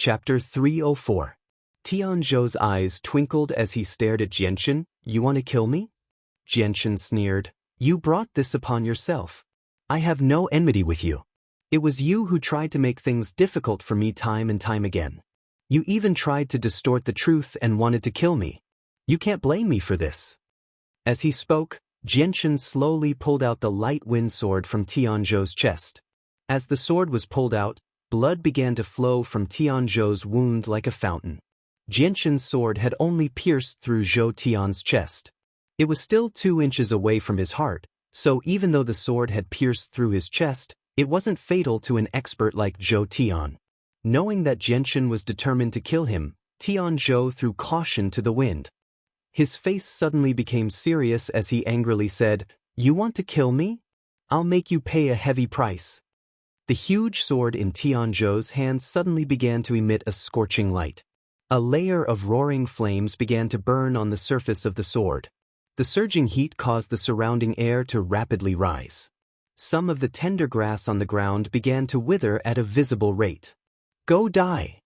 Chapter 304. Tianzhou's eyes twinkled as he stared at Xianxia. You want to kill me? Xianxia sneered. You brought this upon yourself. I have no enmity with you. It was you who tried to make things difficult for me time and time again. You even tried to distort the truth and wanted to kill me. You can't blame me for this. As he spoke, Xianxia slowly pulled out the light wind sword from Tianzhou's chest. As the sword was pulled out, blood began to flow from Tianzhou's wound like a fountain. Xianxia's sword had only pierced through Zhou Tian's chest. It was still 2 inches away from his heart, so even though the sword had pierced through his chest, it wasn't fatal to an expert like Zhou Tian. Knowing that Xianxia was determined to kill him, Tianzhou threw caution to the wind. His face suddenly became serious as he angrily said, You want to kill me? I'll make you pay a heavy price. The huge sword in Tianzhou's hand suddenly began to emit a scorching light. A layer of roaring flames began to burn on the surface of the sword. The surging heat caused the surrounding air to rapidly rise. Some of the tender grass on the ground began to wither at a visible rate. Go die!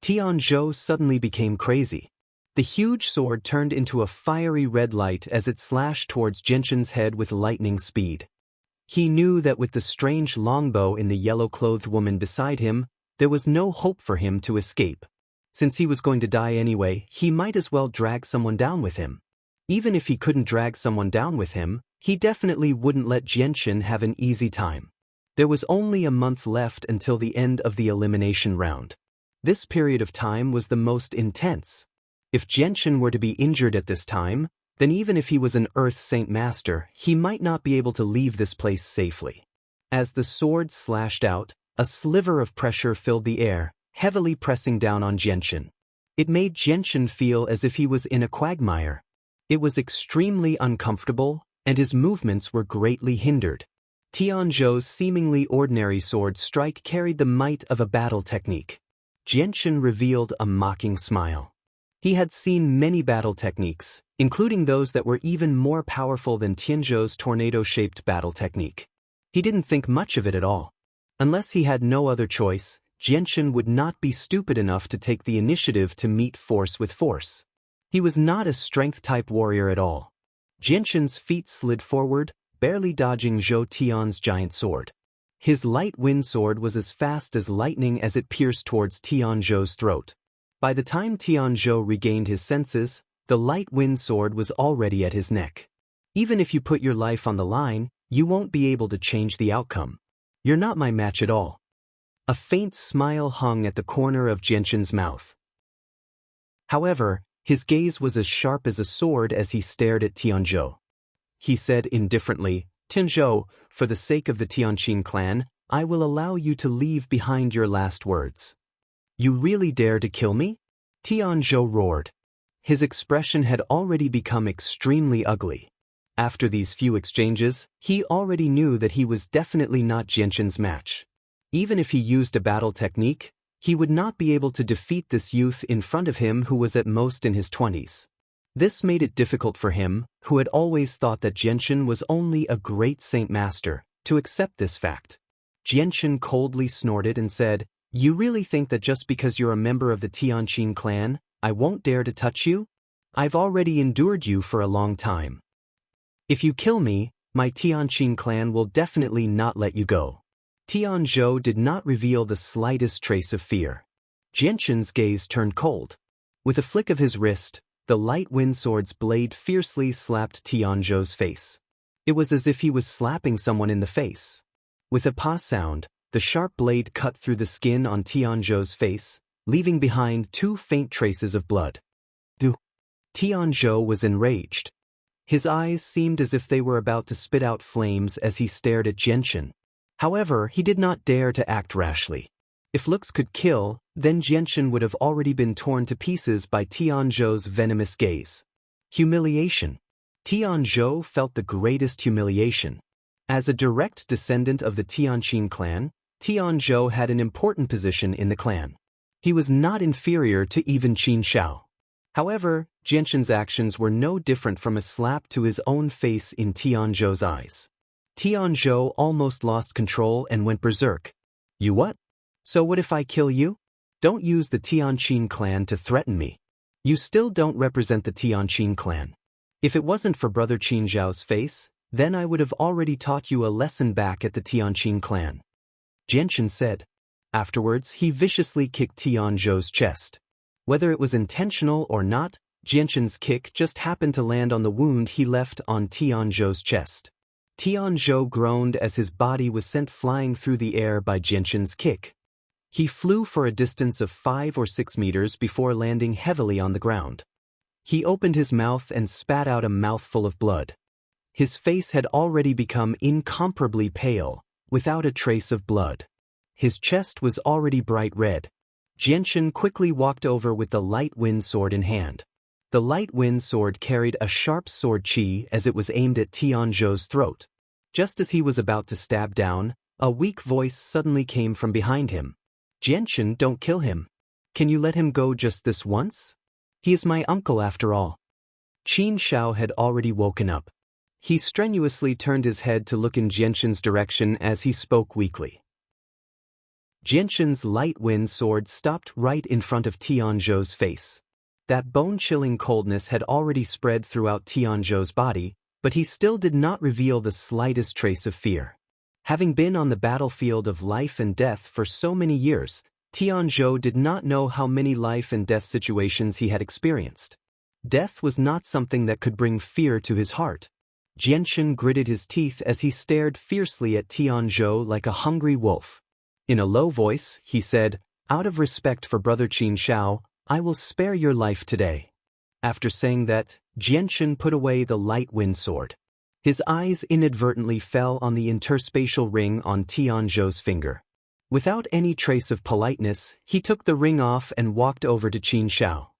Tianzhou suddenly became crazy. The huge sword turned into a fiery red light as it slashed towards Xianxia's head with lightning speed. He knew that with the strange longbow in the yellow-clothed woman beside him, there was no hope for him to escape. Since he was going to die anyway, he might as well drag someone down with him. Even if he couldn't drag someone down with him, he definitely wouldn't let Xianxia have an easy time. There was only a month left until the end of the elimination round. This period of time was the most intense. If Xianxia were to be injured at this time, then even if he was an Earth Saint Master, he might not be able to leave this place safely. As the sword slashed out, a sliver of pressure filled the air, heavily pressing down on Xianxia. It made Xianxia feel as if he was in a quagmire. It was extremely uncomfortable, and his movements were greatly hindered. Tianzhou's seemingly ordinary sword strike carried the might of a battle technique. Xianxia revealed a mocking smile. He had seen many battle techniques, including those that were even more powerful than Tianzhou's tornado-shaped battle technique. He didn't think much of it at all. Unless he had no other choice, Xianxia would not be stupid enough to take the initiative to meet force with force. He was not a strength-type warrior at all. Xianxia's feet slid forward, barely dodging Zhou Tian's giant sword. His light wind sword was as fast as lightning as it pierced towards Tianzhou's throat. By the time Tianzhou regained his senses, the light wind sword was already at his neck. Even if you put your life on the line, you won't be able to change the outcome. You're not my match at all. A faint smile hung at the corner of Xianxia's mouth. However, his gaze was as sharp as a sword as he stared at Tianzhou. He said indifferently, Tianzhou, for the sake of the Tianqin clan, I will allow you to leave behind your last words. You really dare to kill me? Tianzhou roared. His expression had already become extremely ugly. After these few exchanges, he already knew that he was definitely not Xianxia's match. Even if he used a battle technique, he would not be able to defeat this youth in front of him who was at most in his 20s. This made it difficult for him, who had always thought that Xianxia was only a great Saint Master, to accept this fact. Xianxia coldly snorted and said, You really think that just because you're a member of the Tianqin clan, I won't dare to touch you? I've already endured you for a long time. If you kill me, my Tianqin clan will definitely not let you go. Tianzhou did not reveal the slightest trace of fear. Xianxia's gaze turned cold. With a flick of his wrist, the light wind sword's blade fiercely slapped Tianzhou's face. It was as if he was slapping someone in the face. With a pa sound, the sharp blade cut through the skin on Tianzhou's face, leaving behind 2 faint traces of blood. Tianzhou was enraged. His eyes seemed as if they were about to spit out flames as he stared at Xianxia. However, he did not dare to act rashly. If looks could kill, then Xianxia would have already been torn to pieces by Tianzhou's venomous gaze. Humiliation. Tianzhou felt the greatest humiliation. As a direct descendant of the Tianqin clan, Tianzhou had an important position in the clan. He was not inferior to even Qin Shao. However, Xianxia's actions were no different from a slap to his own face in Tianzhou's eyes. Tianzhou almost lost control and went berserk. You what? So what if I kill you? Don't use the Tianqin clan to threaten me. You still don't represent the Tianqin clan. If it wasn't for Brother Qin Zhao's face, then I would have already taught you a lesson back at the Tianqin clan. Jianchen said. Afterwards, he viciously kicked Tianzhou's chest. Whether it was intentional or not, Jianchen's kick just happened to land on the wound he left on Tianzhou's chest. Tianzhou groaned as his body was sent flying through the air by Jianchen's kick. He flew for a distance of 5 or 6 meters before landing heavily on the ground. He opened his mouth and spat out a mouthful of blood. His face had already become incomparably pale, without a trace of blood. His chest was already bright red. Jianchen quickly walked over with the light wind sword in hand. The light wind sword carried a sharp sword qi as it was aimed at Tianzhou's throat. Just as he was about to stab down, a weak voice suddenly came from behind him. Jianchen, don't kill him. Can you let him go just this once? He is my uncle after all. Qin Xiao had already woken up. He strenuously turned his head to look in Jianchen's direction as he spoke weakly. Jianchen's light wind sword stopped right in front of Tianzhou's face. That bone-chilling coldness had already spread throughout Tianzhou's body, but he still did not reveal the slightest trace of fear. Having been on the battlefield of life and death for so many years, Tianzhou did not know how many life and death situations he had experienced. Death was not something that could bring fear to his heart. Jianchen gritted his teeth as he stared fiercely at Tianzhou like a hungry wolf. In a low voice, he said, "Out of respect for Brother Qin Xiao, I will spare your life today." After saying that, Jianchen put away the light wind sword. His eyes inadvertently fell on the interspatial ring on Tianzhou's finger. Without any trace of politeness, he took the ring off and walked over to Qin Xiao.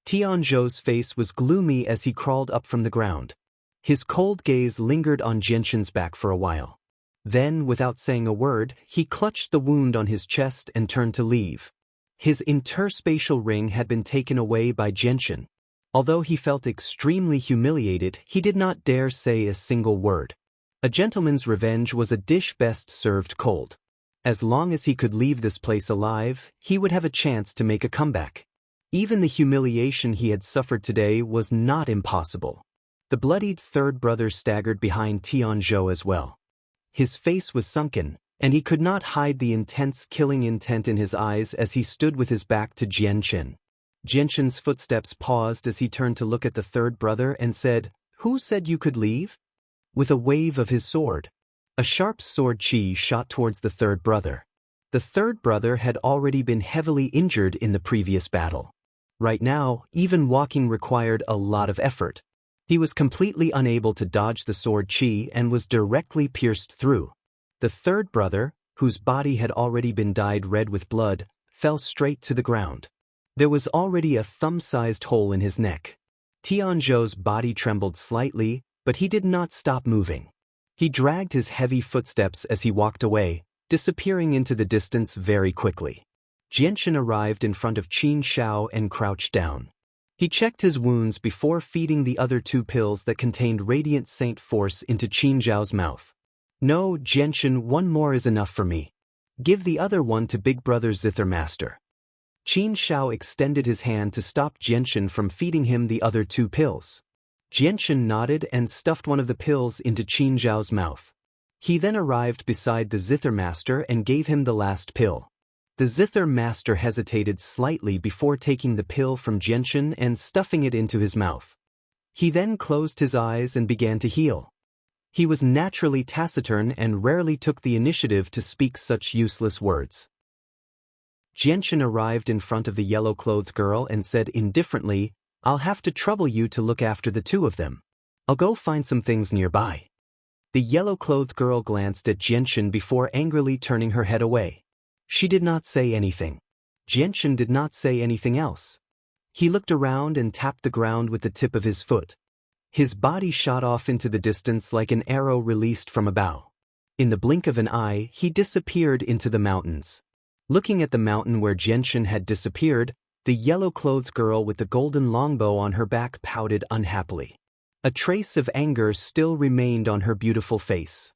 Tianzhou's face was gloomy as he crawled up from the ground. His cold gaze lingered on Jianchen's back for a while. Then, without saying a word, he clutched the wound on his chest and turned to leave. His interspatial ring had been taken away by Jianchen. Although he felt extremely humiliated, he did not dare say a single word. A gentleman's revenge was a dish best served cold. As long as he could leave this place alive, he would have a chance to make a comeback. Even the humiliation he had suffered today was not impossible. The bloodied third brother staggered behind Tianzhou as well. His face was sunken, and he could not hide the intense killing intent in his eyes as he stood with his back to Jianchen. Jianchen's footsteps paused as he turned to look at the third brother and said, "Who said you could leave?" With a wave of his sword, a sharp sword qi shot towards the third brother. The third brother had already been heavily injured in the previous battle. Right now, even walking required a lot of effort. He was completely unable to dodge the sword qi and was directly pierced through. The third brother, whose body had already been dyed red with blood, fell straight to the ground. There was already a thumb-sized hole in his neck. Tianzhou's body trembled slightly, but he did not stop moving. He dragged his heavy footsteps as he walked away, disappearing into the distance very quickly. Jianchen arrived in front of Qin Xiao and crouched down. He checked his wounds before feeding the other 2 pills that contained Radiant Saint Force into Qin Zhao's mouth. "No, Jianchen, 1 more is enough for me. Give the other 1 to Big Brother Zither Master." Qin Xiao extended his hand to stop Jianchen from feeding him the other 2 pills. Jianchen nodded and stuffed one of the pills into Qin Zhao's mouth. He then arrived beside the Zither Master and gave him the last pill. The Zither Master hesitated slightly before taking the pill from Jianchen and stuffing it into his mouth. He then closed his eyes and began to heal. He was naturally taciturn and rarely took the initiative to speak such useless words. Jianchen arrived in front of the yellow-clothed girl and said indifferently, "I'll have to trouble you to look after the 2 of them. I'll go find some things nearby." The yellow-clothed girl glanced at Jianchen before angrily turning her head away. She did not say anything. Jianchen did not say anything else. He looked around and tapped the ground with the tip of his foot. His body shot off into the distance like an arrow released from a bow. In the blink of an eye, he disappeared into the mountains. Looking at the mountain where Jianchen had disappeared, the yellow-clothed girl with the golden longbow on her back pouted unhappily. A trace of anger still remained on her beautiful face.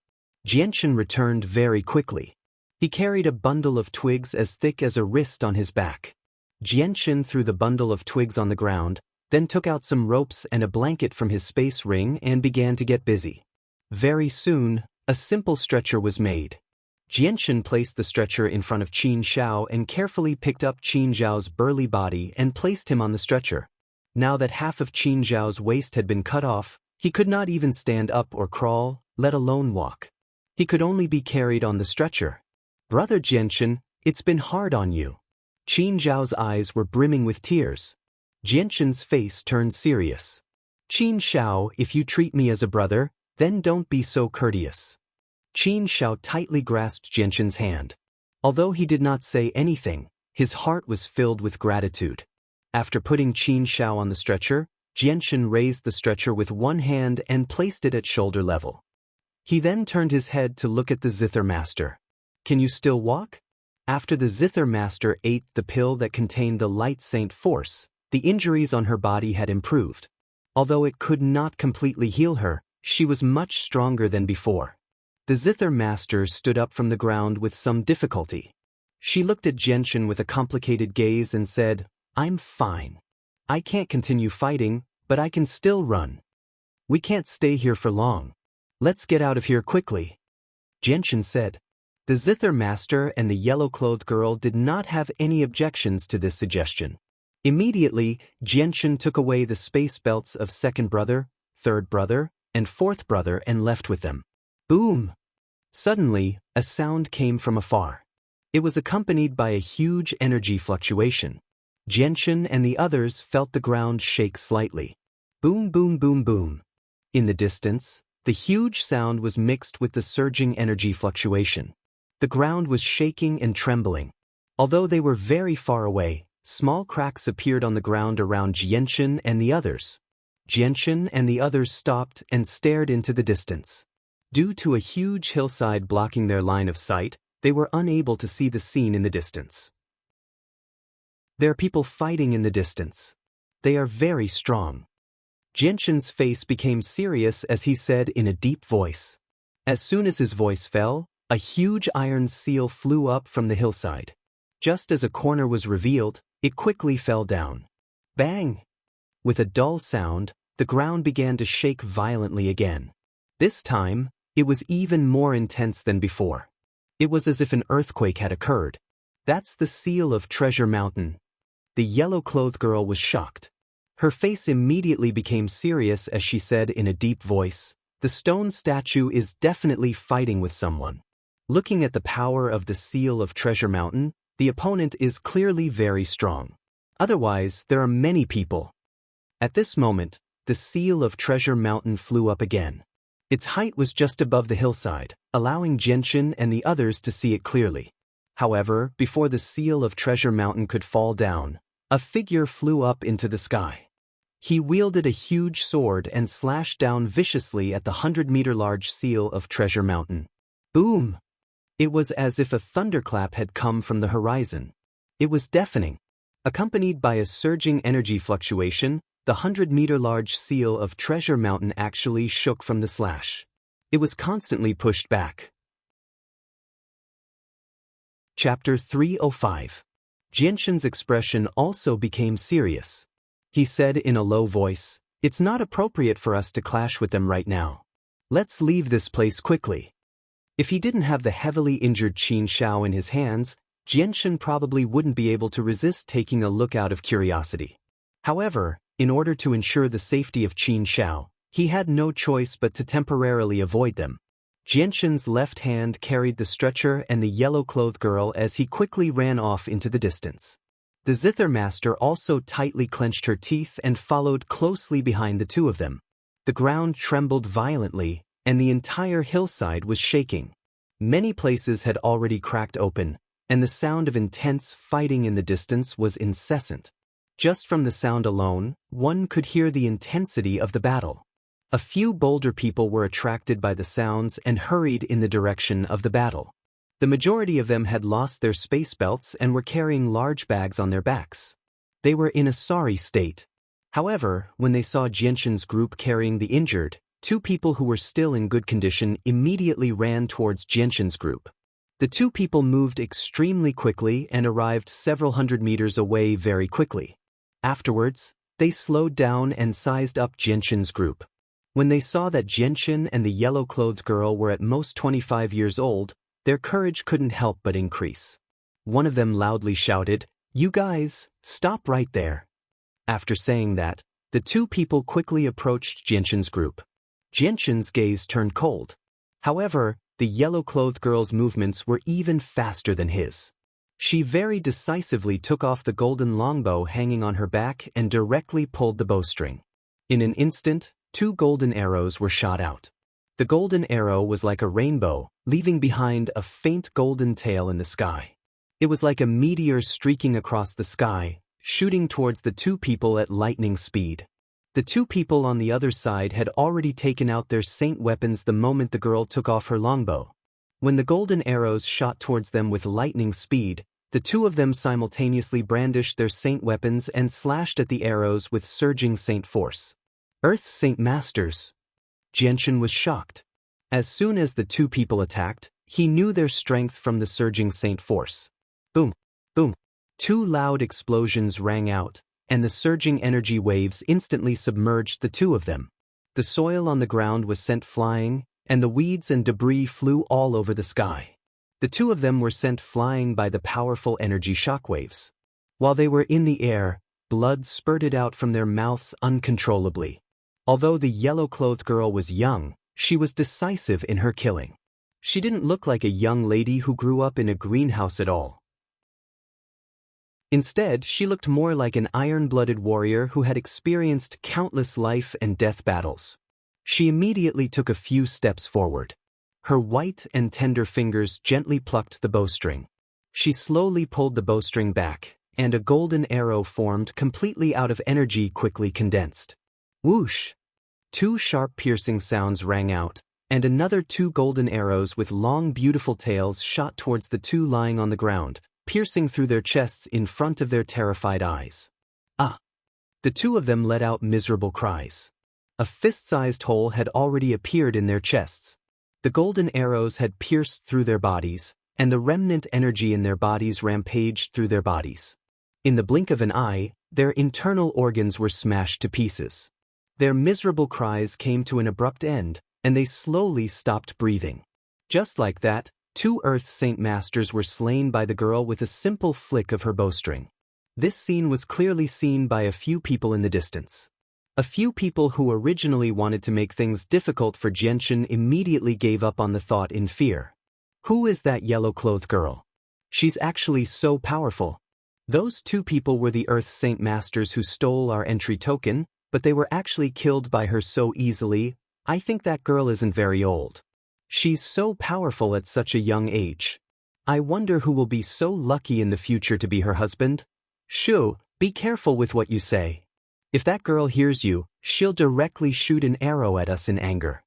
Jianchen returned very quickly. He carried a bundle of twigs as thick as a wrist on his back. Xianxia threw the bundle of twigs on the ground, then took out some ropes and a blanket from his space ring and began to get busy. Very soon, a simple stretcher was made. Xianxia placed the stretcher in front of Qin Xiao and carefully picked up Qin Xiao's burly body and placed him on the stretcher. Now that half of Qin Xiao's waist had been cut off, he could not even stand up or crawl, let alone walk. He could only be carried on the stretcher. "Brother Xianxia, it's been hard on you." Qin Xiao's eyes were brimming with tears. Xianxia's face turned serious. "Qin Xiao, if you treat me as a brother, then don't be so courteous." Qin Xiao tightly grasped Xianxia's hand. Although he did not say anything, his heart was filled with gratitude. After putting Qin Xiao on the stretcher, Xianxia raised the stretcher with one hand and placed it at shoulder level. He then turned his head to look at the Zither Master. "Can you still walk?" After the Zither Master ate the pill that contained the Light Saint Force, the injuries on her body had improved. Although it could not completely heal her, she was much stronger than before. The Zither Master stood up from the ground with some difficulty. She looked at Xianxia with a complicated gaze and said, "I'm fine. I can't continue fighting, but I can still run. We can't stay here for long. Let's get out of here quickly," Xianxia said. The Zither Master and the yellow-clothed girl did not have any objections to this suggestion. Immediately, Xianxia took away the space belts of second brother, third brother, and fourth brother and left with them. Boom! Suddenly, a sound came from afar. It was accompanied by a huge energy fluctuation. Xianxia and the others felt the ground shake slightly. Boom, boom, boom, boom. In the distance, the huge sound was mixed with the surging energy fluctuation. The ground was shaking and trembling. Although they were very far away, small cracks appeared on the ground around Xianxia and the others. Xianxia and the others stopped and stared into the distance. Due to a huge hillside blocking their line of sight, they were unable to see the scene in the distance. There are people fighting in the distance. They are very strong. Xianxia's face became serious as he said in a deep voice. As soon as his voice fell, a huge iron seal flew up from the hillside. Just as a corner was revealed, it quickly fell down. Bang! With a dull sound, the ground began to shake violently again. This time, it was even more intense than before. It was as if an earthquake had occurred. "That's the seal of Treasure Mountain." The yellow-clothed girl was shocked. Her face immediately became serious as she said in a deep voice, "The stone statue is definitely fighting with someone. Looking at the power of the seal of Treasure Mountain, the opponent is clearly very strong. Otherwise, there are many people." At this moment, the seal of Treasure Mountain flew up again. Its height was just above the hillside, allowing Xianxia and the others to see it clearly. However, before the seal of Treasure Mountain could fall down, a figure flew up into the sky. He wielded a huge sword and slashed down viciously at the 100-meter-large seal of Treasure Mountain. Boom! It was as if a thunderclap had come from the horizon. It was deafening. Accompanied by a surging energy fluctuation, the 100-meter-large seal of Treasure Mountain actually shook from the slash. It was constantly pushed back. Chapter 305. Xianxia's expression also became serious. He said in a low voice, "It's not appropriate for us to clash with them right now. Let's leave this place quickly." If he didn't have the heavily injured Qin Xiao in his hands, Xianxia probably wouldn't be able to resist taking a look out of curiosity. However, in order to ensure the safety of Qin Xiao, he had no choice but to temporarily avoid them. Xianxia's left hand carried the stretcher and the yellow-clothed girl as he quickly ran off into the distance. The Zither Master also tightly clenched her teeth and followed closely behind the two of them. The ground trembled violently, and the entire hillside was shaking. Many places had already cracked open, and the sound of intense fighting in the distance was incessant. Just from the sound alone, one could hear the intensity of the battle. A few bolder people were attracted by the sounds and hurried in the direction of the battle. The majority of them had lost their space belts and were carrying large bags on their backs. They were in a sorry state. However, when they saw Xianxia's group carrying the injured, two people who were still in good condition immediately ran towards Xianxia's group. The two people moved extremely quickly and arrived several hundred meters away very quickly. Afterwards, they slowed down and sized up Jianxin's group. When they saw that Jianxin and the yellow-clothed girl were at most 25 years old, their courage couldn't help but increase. One of them loudly shouted, "You guys, stop right there." After saying that, the two people quickly approached Jianxin's group. Jianxin's gaze turned cold. However, the yellow-clothed girl's movements were even faster than his. She very decisively took off the golden longbow hanging on her back and directly pulled the bowstring. In an instant, 2 golden arrows were shot out. The golden arrow was like a rainbow, leaving behind a faint golden tail in the sky. It was like a meteor streaking across the sky, shooting towards the two people at lightning speed. The two people on the other side had already taken out their saint weapons the moment the girl took off her longbow. When the golden arrows shot towards them with lightning speed, the two of them simultaneously brandished their saint weapons and slashed at the arrows with surging saint force. Earth Saint Masters! Jianxin was shocked. As soon as the two people attacked, he knew their strength from the surging saint force. Boom! Boom! 2 loud explosions rang out, and the surging energy waves instantly submerged the two of them. The soil on the ground was sent flying, and the weeds and debris flew all over the sky. The two of them were sent flying by the powerful energy shockwaves. While they were in the air, blood spurted out from their mouths uncontrollably. Although the yellow-clothed girl was young, she was decisive in her killing. She didn't look like a young lady who grew up in a greenhouse at all. Instead, she looked more like an iron-blooded warrior who had experienced countless life and death battles. She immediately took a few steps forward. Her white and tender fingers gently plucked the bowstring. She slowly pulled the bowstring back, and a golden arrow formed completely out of energy quickly condensed. Whoosh! 2 sharp piercing sounds rang out, and another 2 golden arrows with long beautiful tails shot towards the two lying on the ground, piercing through their chests in front of their terrified eyes. Ah! The two of them let out miserable cries. A fist-sized hole had already appeared in their chests. The golden arrows had pierced through their bodies, and the remnant energy in their bodies rampaged through their bodies. In the blink of an eye, their internal organs were smashed to pieces. Their miserable cries came to an abrupt end, and they slowly stopped breathing. Just like that, 2 Earth Saint Masters were slain by the girl with a simple flick of her bowstring. This scene was clearly seen by a few people in the distance. A few people who originally wanted to make things difficult for Jianxin immediately gave up on the thought in fear. Who is that yellow-clothed girl? She's actually so powerful. Those 2 people were the Earth Saint Masters who stole our entry token, but they were actually killed by her so easily. I think that girl isn't very old. She's so powerful at such a young age. I wonder who will be so lucky in the future to be her husband. Shoo, be careful with what you say. If that girl hears you, she'll directly shoot an arrow at us in anger.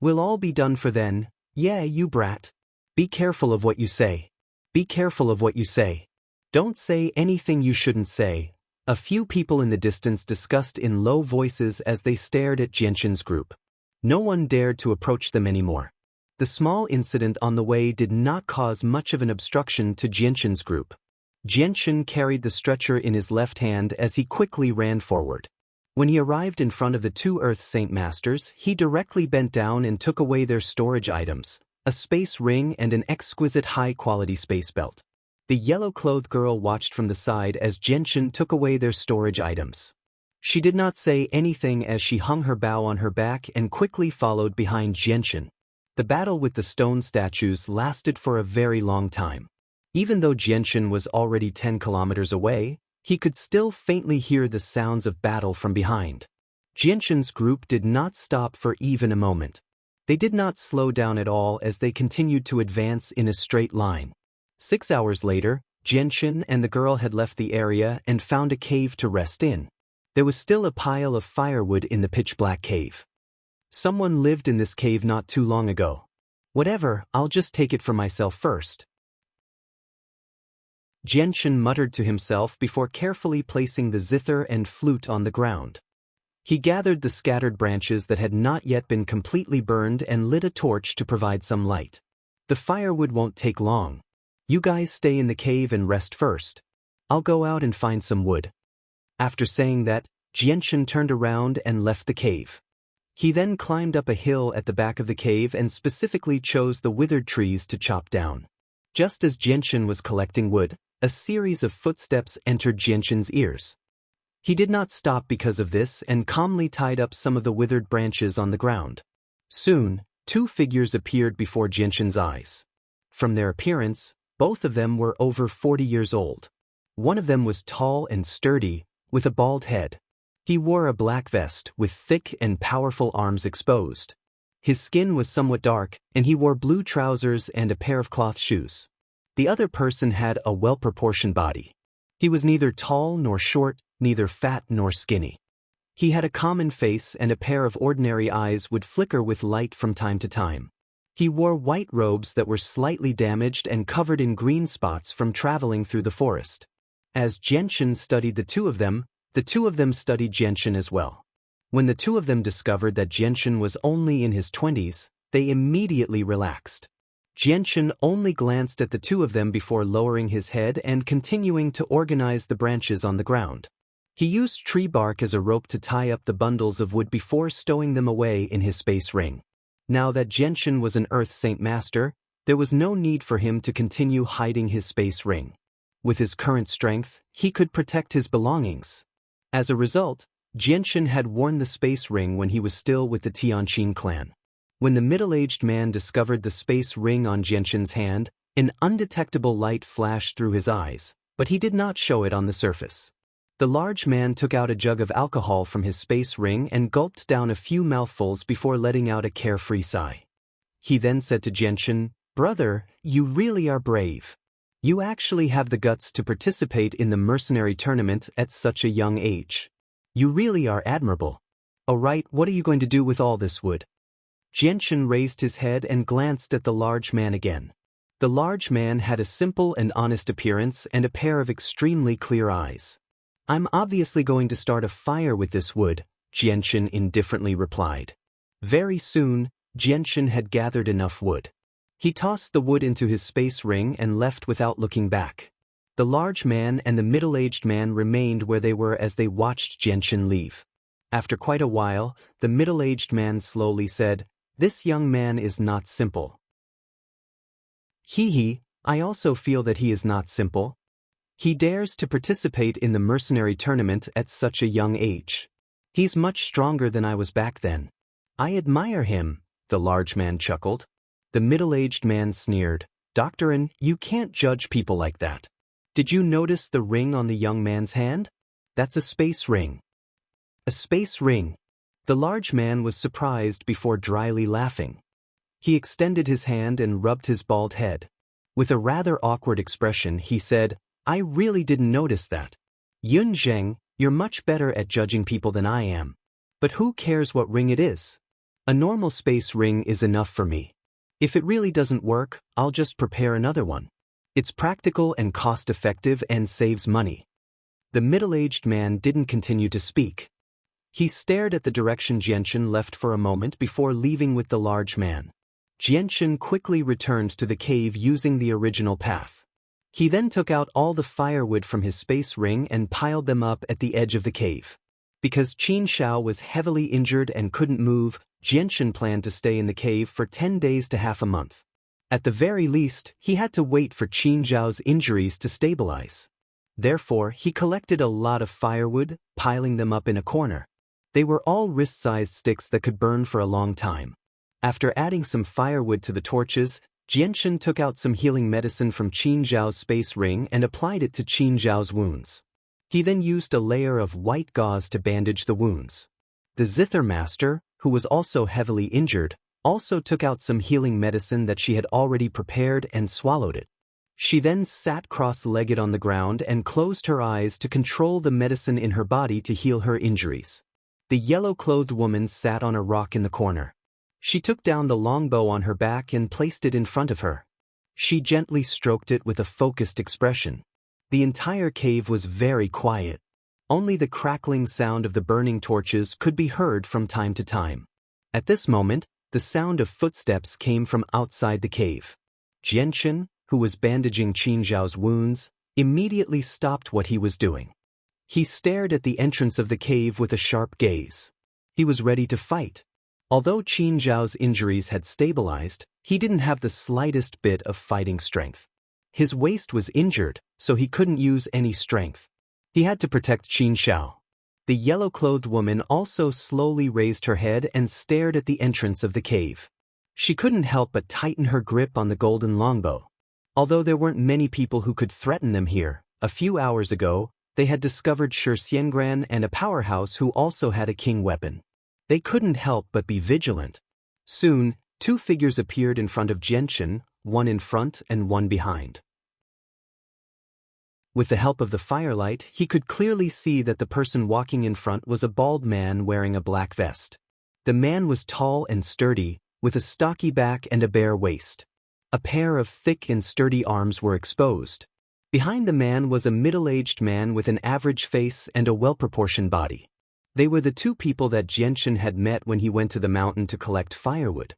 We'll all be done for then. Yeah, you brat. Be careful of what you say. Be careful of what you say. Don't say anything you shouldn't say. A few people in the distance discussed in low voices as they stared at Jianxin's group. No one dared to approach them anymore. The small incident on the way did not cause much of an obstruction to Jianxin's group. Jianxin carried the stretcher in his left hand as he quickly ran forward. When he arrived in front of the 2 Earth Saint Masters, he directly bent down and took away their storage items, a space ring and an exquisite high-quality space belt. The yellow-clothed girl watched from the side as Jianxin took away their storage items. She did not say anything as she hung her bow on her back and quickly followed behind Jianxin. The battle with the stone statues lasted for a very long time. Even though Jianxin was already 10 kilometers away, he could still faintly hear the sounds of battle from behind. Jianxin's group did not stop for even a moment. They did not slow down at all as they continued to advance in a straight line. 6 hours later, Jianxin and the girl had left the area and found a cave to rest in. There was still a pile of firewood in the pitch-black cave. Someone lived in this cave not too long ago. Whatever, I'll just take it for myself first. Jianxin muttered to himself before carefully placing the zither and flute on the ground. He gathered the scattered branches that had not yet been completely burned and lit a torch to provide some light. The firewood won't take long. You guys stay in the cave and rest first. I'll go out and find some wood." After saying that, Xianxia turned around and left the cave. He then climbed up a hill at the back of the cave and specifically chose the withered trees to chop down. Just as Xianxia was collecting wood, a series of footsteps entered Xianxia's ears. He did not stop because of this and calmly tied up some of the withered branches on the ground. Soon, two figures appeared before Xianxia's eyes. From their appearance, both of them were over 40 years old. One of them was tall and sturdy, with a bald head. He wore a black vest with thick and powerful arms exposed. His skin was somewhat dark, and he wore blue trousers and a pair of cloth shoes. The other person had a well-proportioned body. He was neither tall nor short, neither fat nor skinny. He had a common face, and a pair of ordinary eyes would flicker with light from time to time. He wore white robes that were slightly damaged and covered in green spots from traveling through the forest. As Xianxia studied the two of them studied Xianxia as well. When the two of them discovered that Xianxia was only in his 20s, they immediately relaxed. Xianxia only glanced at the two of them before lowering his head and continuing to organize the branches on the ground. He used tree bark as a rope to tie up the bundles of wood before stowing them away in his space ring. Now that Xianxia was an Earth Saint Master, there was no need for him to continue hiding his space ring. With his current strength, he could protect his belongings. As a result, Xianxia had worn the space ring when he was still with the Tianqin clan. When the middle-aged man discovered the space ring on Xianxia's hand, an undetectable light flashed through his eyes, but he did not show it on the surface. The large man took out a jug of alcohol from his space ring and gulped down a few mouthfuls before letting out a carefree sigh. He then said to Xianxia, "Brother, you really are brave. You actually have the guts to participate in the mercenary tournament at such a young age. You really are admirable. Alright, what are you going to do with all this wood?" Xianxia raised his head and glanced at the large man again. The large man had a simple and honest appearance and a pair of extremely clear eyes. "I'm obviously going to start a fire with this wood," Xianxia indifferently replied. Very soon, Xianxia had gathered enough wood. He tossed the wood into his space ring and left without looking back. The large man and the middle-aged man remained where they were as they watched Xianxia leave. After quite a while, the middle-aged man slowly said, "This young man is not simple." I also feel that he is not simple. He dares to participate in the mercenary tournament at such a young age. He's much stronger than I was back then. I admire him," the large man chuckled. The middle-aged man sneered, "Doctorin, you can't judge people like that. Did you notice the ring on the young man's hand? That's a space ring." "A space ring?" The large man was surprised before dryly laughing. He extended his hand and rubbed his bald head. With a rather awkward expression, he said, "I really didn't notice that. Yun Zheng, you're much better at judging people than I am. But who cares what ring it is? A normal space ring is enough for me. If it really doesn't work, I'll just prepare another one. It's practical and cost-effective and saves money." The middle-aged man didn't continue to speak. He stared at the direction Xianxia left for a moment before leaving with the large man. Xianxia quickly returned to the cave using the original path. He then took out all the firewood from his space ring and piled them up at the edge of the cave. Because Qin Shao was heavily injured and couldn't move, Xianxia planned to stay in the cave for 10 days to half a month. At the very least, he had to wait for Qin Zhao's injuries to stabilize. Therefore, he collected a lot of firewood, piling them up in a corner. They were all wrist-sized sticks that could burn for a long time. After adding some firewood to the torches, Xianxia took out some healing medicine from Qin Zhao's space ring and applied it to Qin Zhao's wounds. He then used a layer of white gauze to bandage the wounds. The Zither Master, who was also heavily injured, also took out some healing medicine that she had already prepared and swallowed it. She then sat cross-legged on the ground and closed her eyes to control the medicine in her body to heal her injuries. The yellow-clothed woman sat on a rock in the corner. She took down the longbow on her back and placed it in front of her. She gently stroked it with a focused expression. The entire cave was very quiet. Only the crackling sound of the burning torches could be heard from time to time. At this moment, the sound of footsteps came from outside the cave. Xianxia, who was bandaging Qin Zhao's wounds, immediately stopped what he was doing. He stared at the entrance of the cave with a sharp gaze. He was ready to fight. Although Qin Zhao's injuries had stabilized, he didn't have the slightest bit of fighting strength. His waist was injured, so he couldn't use any strength. He had to protect Qin Zhao. The yellow-clothed woman also slowly raised her head and stared at the entrance of the cave. She couldn't help but tighten her grip on the golden longbow. Although there weren't many people who could threaten them here, a few hours ago, they had discovered Xianxia and a powerhouse who also had a king weapon. They couldn't help but be vigilant. Soon, two figures appeared in front of Xianxia, one in front and one behind. With the help of the firelight, he could clearly see that the person walking in front was a bald man wearing a black vest. The man was tall and sturdy, with a stocky back and a bare waist. A pair of thick and sturdy arms were exposed. Behind the man was a middle-aged man with an average face and a well-proportioned body. They were the two people that Xianxia had met when he went to the mountain to collect firewood.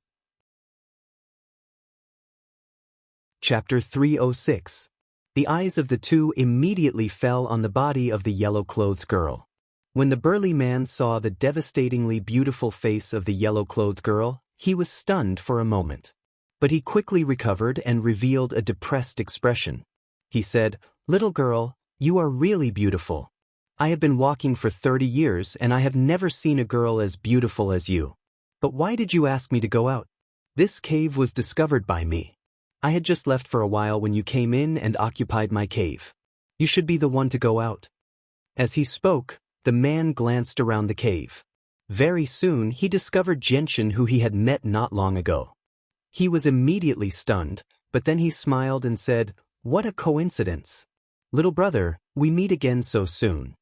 Chapter 306. The eyes of the two immediately fell on the body of the yellow-clothed girl. When the burly man saw the devastatingly beautiful face of the yellow-clothed girl, he was stunned for a moment. But he quickly recovered and revealed a depressed expression. He said, "Little girl, you are really beautiful. I have been walking for 30 years and I have never seen a girl as beautiful as you. But why did you ask me to go out? This cave was discovered by me. I had just left for a while when you came in and occupied my cave. You should be the one to go out." As he spoke, the man glanced around the cave. Very soon he discovered Xianxia, who he had met not long ago. He was immediately stunned, but then he smiled and said, "What a coincidence. Little brother, we meet again so soon."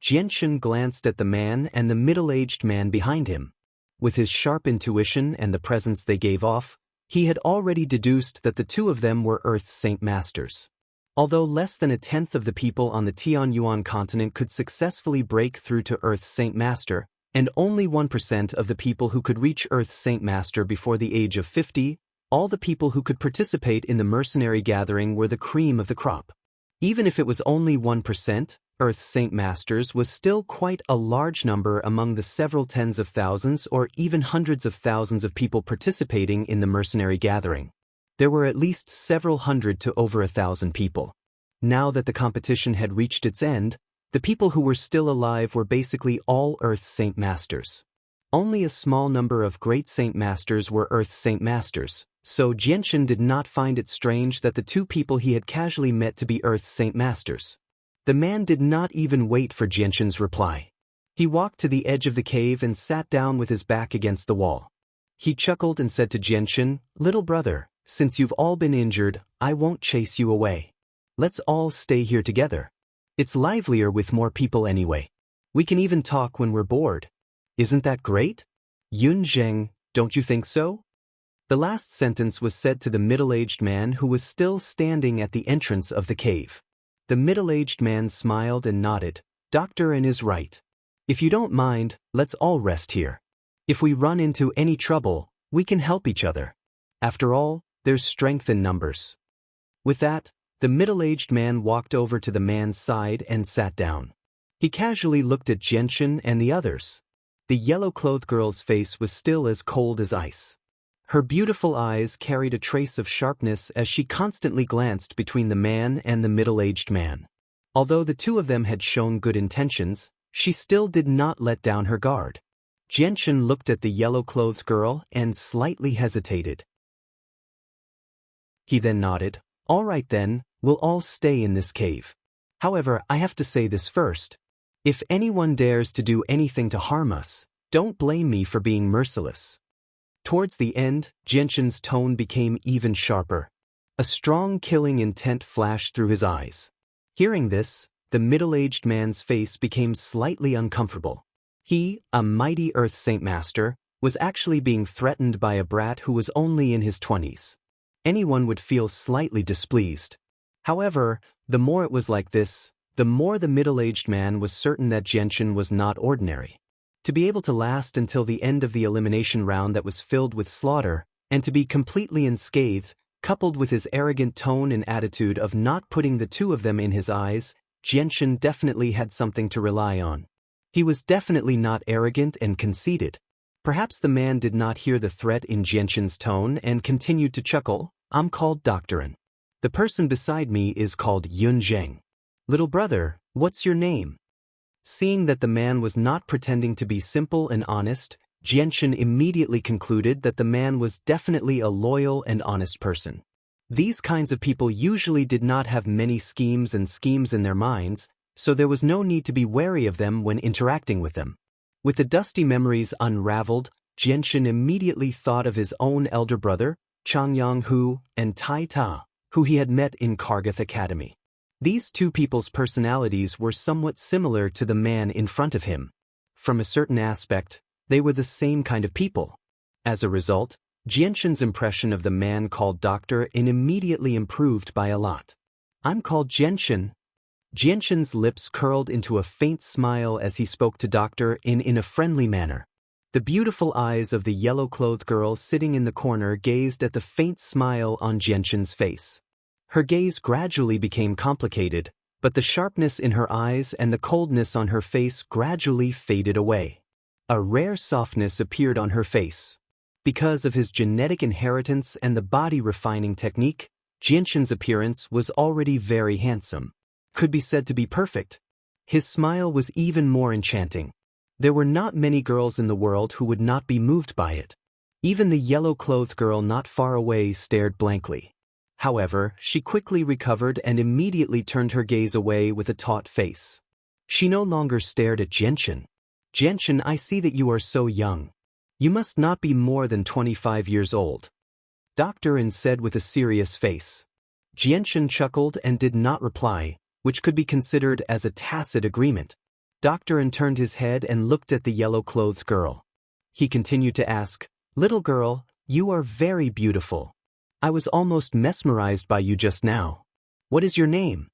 Xianxia glanced at the man and the middle-aged man behind him. With his sharp intuition and the presence they gave off, he had already deduced that the two of them were Earth's Saint Masters. Although less than a tenth of the people on the Tianyuan continent could successfully break through to Earth's Saint Master, and only 1% of the people who could reach Earth's Saint Master before the age of 50, all the people who could participate in the mercenary gathering were the cream of the crop. Even if it was only 1%, Earth's Saint Masters was still quite a large number among the several tens of thousands or even hundreds of thousands of people participating in the mercenary gathering. There were at least several hundred to over 1,000 people. Now that the competition had reached its end, the people who were still alive were basically all Earth's Saint Masters. Only a small number of Great Saint Masters were Earth's Saint Masters, so Xianxia did not find it strange that the two people he had casually met to be Earth's Saint Masters. The man did not even wait for Jianxian's reply. He walked to the edge of the cave and sat down with his back against the wall. He chuckled and said to Xianxia, "Little brother, since you've all been injured, I won't chase you away. Let's all stay here together. It's livelier with more people anyway. We can even talk when we're bored. Isn't that great? Yun Zheng, don't you think so?" The last sentence was said to the middle-aged man who was still standing at the entrance of the cave. The middle-aged man smiled and nodded. "Doctor and is right. If you don't mind, let's all rest here. If we run into any trouble, we can help each other. After all, there's strength in numbers." With that, the middle-aged man walked over to the man's side and sat down. He casually looked at Xianxia and the others. The yellow-clothed girl's face was still as cold as ice. Her beautiful eyes carried a trace of sharpness as she constantly glanced between the man and the middle-aged man. Although the two of them had shown good intentions, she still did not let down her guard. Xianxia looked at the yellow-clothed girl and slightly hesitated. He then nodded. "All right then, we'll all stay in this cave. However, I have to say this first. If anyone dares to do anything to harm us, don't blame me for being merciless." Towards the end, Jianxian's tone became even sharper. A strong killing intent flashed through his eyes. Hearing this, the middle-aged man's face became slightly uncomfortable. He, a mighty Earth Saint Master, was actually being threatened by a brat who was only in his 20s. Anyone would feel slightly displeased. However, the more it was like this, the more the middle-aged man was certain that Xianxia was not ordinary. To be able to last until the end of the elimination round that was filled with slaughter, and to be completely unscathed, Coupled with his arrogant tone and attitude of not putting the two of them in his eyes, Xianxia definitely had something to rely on. He was definitely not arrogant and conceited. Perhaps the man did not hear the threat in Xianxia's tone and continued to chuckle. I'm called Doctorin. The person beside me is called Yunzheng. Little brother, what's your name? Seeing that the man was not pretending to be simple and honest, Xianxia immediately concluded that the man was definitely a loyal and honest person. These kinds of people usually did not have many schemes in their minds, so there was no need to be wary of them when interacting with them. With the dusty memories unraveled, Xianxia immediately thought of his own elder brother, Changyang Hu, and Tai Ta, who he had met in Kargath Academy. These two people's personalities were somewhat similar to the man in front of him. From a certain aspect, they were the same kind of people. As a result, Xianxia's impression of the man called Doctor immediately improved by a lot. I'm called Xianxia. Xianxia's lips curled into a faint smile as he spoke to Doctor in a friendly manner. The beautiful eyes of the yellow-clothed girl sitting in the corner gazed at the faint smile on Xianxia's face. Her gaze gradually became complicated, but the sharpness in her eyes and the coldness on her face gradually faded away. A rare softness appeared on her face. Because of his genetic inheritance and the body-refining technique, Xianxia's appearance was already very handsome. Could be said to be perfect. His smile was even more enchanting. There were not many girls in the world who would not be moved by it. Even the yellow-clothed girl not far away stared blankly. However, she quickly recovered and immediately turned her gaze away with a taut face. She no longer stared at Xianxia. Xianxia, I see that you are so young. You must not be more than 25 years old. Doctorin said with a serious face. Xianxia chuckled and did not reply, which could be considered as a tacit agreement. Doctorin turned his head and looked at the yellow-clothed girl. He continued to ask, Little girl, you are very beautiful. I was almost mesmerized by you just now. What is your name?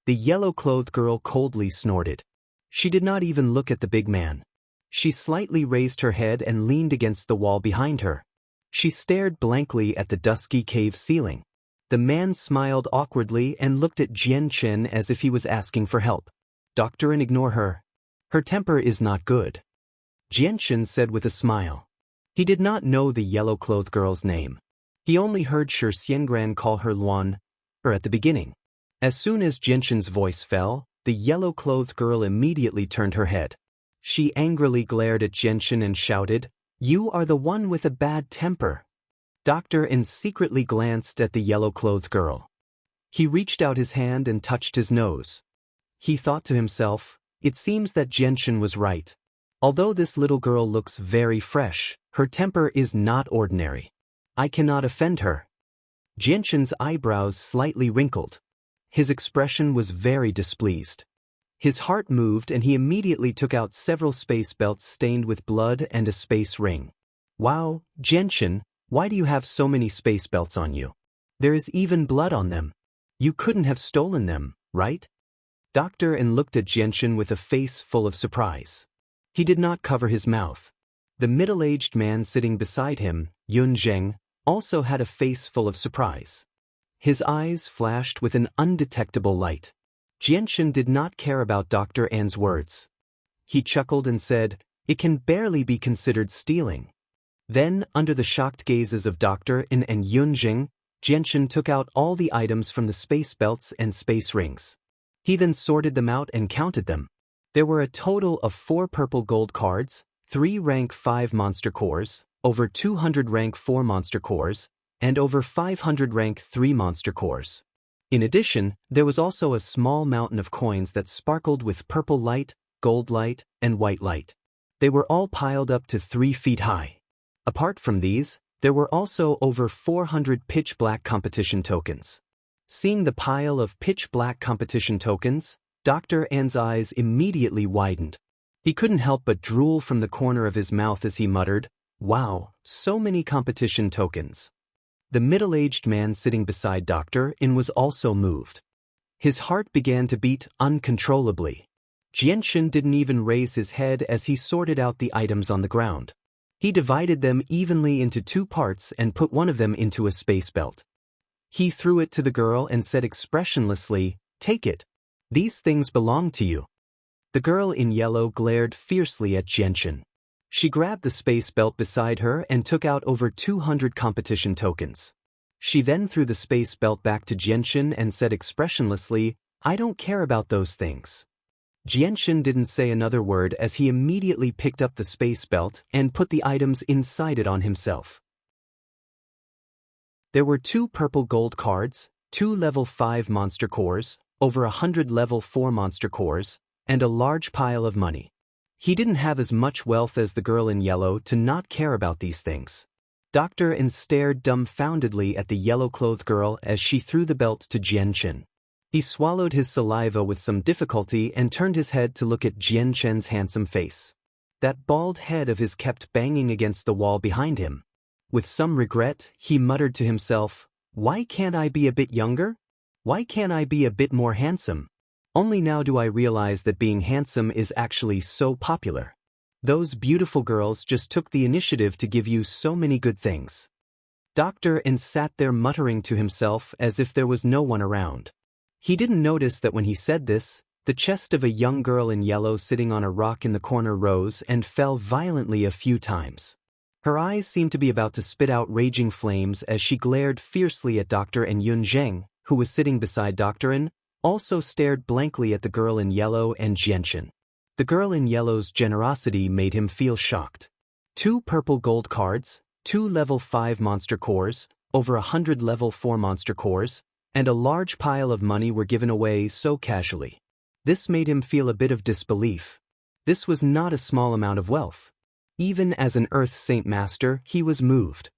The yellow-clothed girl coldly snorted. She did not even look at the big man. She slightly raised her head and leaned against the wall behind her. She stared blankly at the dusky cave ceiling. The man smiled awkwardly and looked at Xianxia as if he was asking for help. Doctorin, ignore her. Her temper is not good. Xianxia said with a smile. He did not know the yellow-clothed girl's name. He only heard Shi Xiangran call her Luan, at the beginning. As soon as Xianxia's voice fell, the yellow-clothed girl immediately turned her head. She angrily glared at Xianxia and shouted, You are the one with a bad temper. Doctorin secretly glanced at the yellow-clothed girl. He reached out his hand and touched his nose. He thought to himself, It seems that Xianxia was right. Although this little girl looks very fresh, her temper is not ordinary. I cannot offend her. Xianxia's eyebrows slightly wrinkled. His expression was very displeased. His heart moved and he immediately took out several space belts stained with blood and a space ring. Wow, Xianxia, why do you have so many space belts on you? There is even blood on them. You couldn't have stolen them, right? Doctorin looked at Xianxia with a face full of surprise. He did not cover his mouth. The middle-aged man sitting beside him, Yunzheng, also had a face full of surprise. His eyes flashed with an undetectable light. Xianxia did not care about Dr. An's words. He chuckled and said, It can barely be considered stealing. Then, under the shocked gazes of Dr. An and Yunzheng, Xianxia took out all the items from the space belts and space rings. He then sorted them out and counted them. There were a total of 4 purple gold cards, 3 rank 5 monster cores, over 200 rank 4 monster cores, and over 500 rank 3 monster cores. In addition, there was also a small mountain of coins that sparkled with purple light, gold light, and white light. They were all piled up to 3 feet high. Apart from these, there were also over 400 pitch-black competition tokens. Seeing the pile of pitch-black competition tokens, Dr. An's eyes immediately widened. He couldn't help but drool from the corner of his mouth as he muttered, Wow, so many competition tokens. The middle-aged man sitting beside Dr. In was also moved. His heart began to beat uncontrollably. Xianxia didn't even raise his head as he sorted out the items on the ground. He divided them evenly into 2 parts and put one of them into a space belt. He threw it to the girl and said expressionlessly, "Take it. These things belong to you." The girl in yellow glared fiercely at Xianxia. She grabbed the space belt beside her and took out over 200 competition tokens. She then threw the space belt back to Xianxia and said expressionlessly, "I don't care about those things." Xianxia didn't say another word as he immediately picked up the space belt and put the items inside it on himself. There were 2 purple gold cards, 2 level 5 monster cores, over 100 level 4 monster cores, and a large pile of money. He didn't have as much wealth as the girl in yellow to not care about these things. Dr. N stared dumbfoundedly at the yellow-clothed girl as she threw the belt to Xianxia. He swallowed his saliva with some difficulty and turned his head to look at Xianxia's handsome face. That bald head of his kept banging against the wall behind him. With some regret, he muttered to himself, "Why can't I be a bit younger? Why can't I be a bit more handsome? Only now do I realize that being handsome is actually so popular. Those beautiful girls just took the initiative to give you so many good things." Dr. N sat there muttering to himself as if there was no one around. He didn't notice that when he said this, the chest of a young girl in yellow sitting on a rock in the corner rose and fell violently a few times. Her eyes seemed to be about to spit out raging flames as she glared fiercely at Dr. N. Yunzheng, who was sitting beside Dr. N, also stared blankly at the girl in yellow and Xianxia. The girl in yellow's generosity made him feel shocked. 2 purple gold cards, 2 level 5 monster cores, over 100 level 4 monster cores, and a large pile of money were given away so casually. This made him feel a bit of disbelief. This was not a small amount of wealth. Even as an Earth Saint Master, he was moved.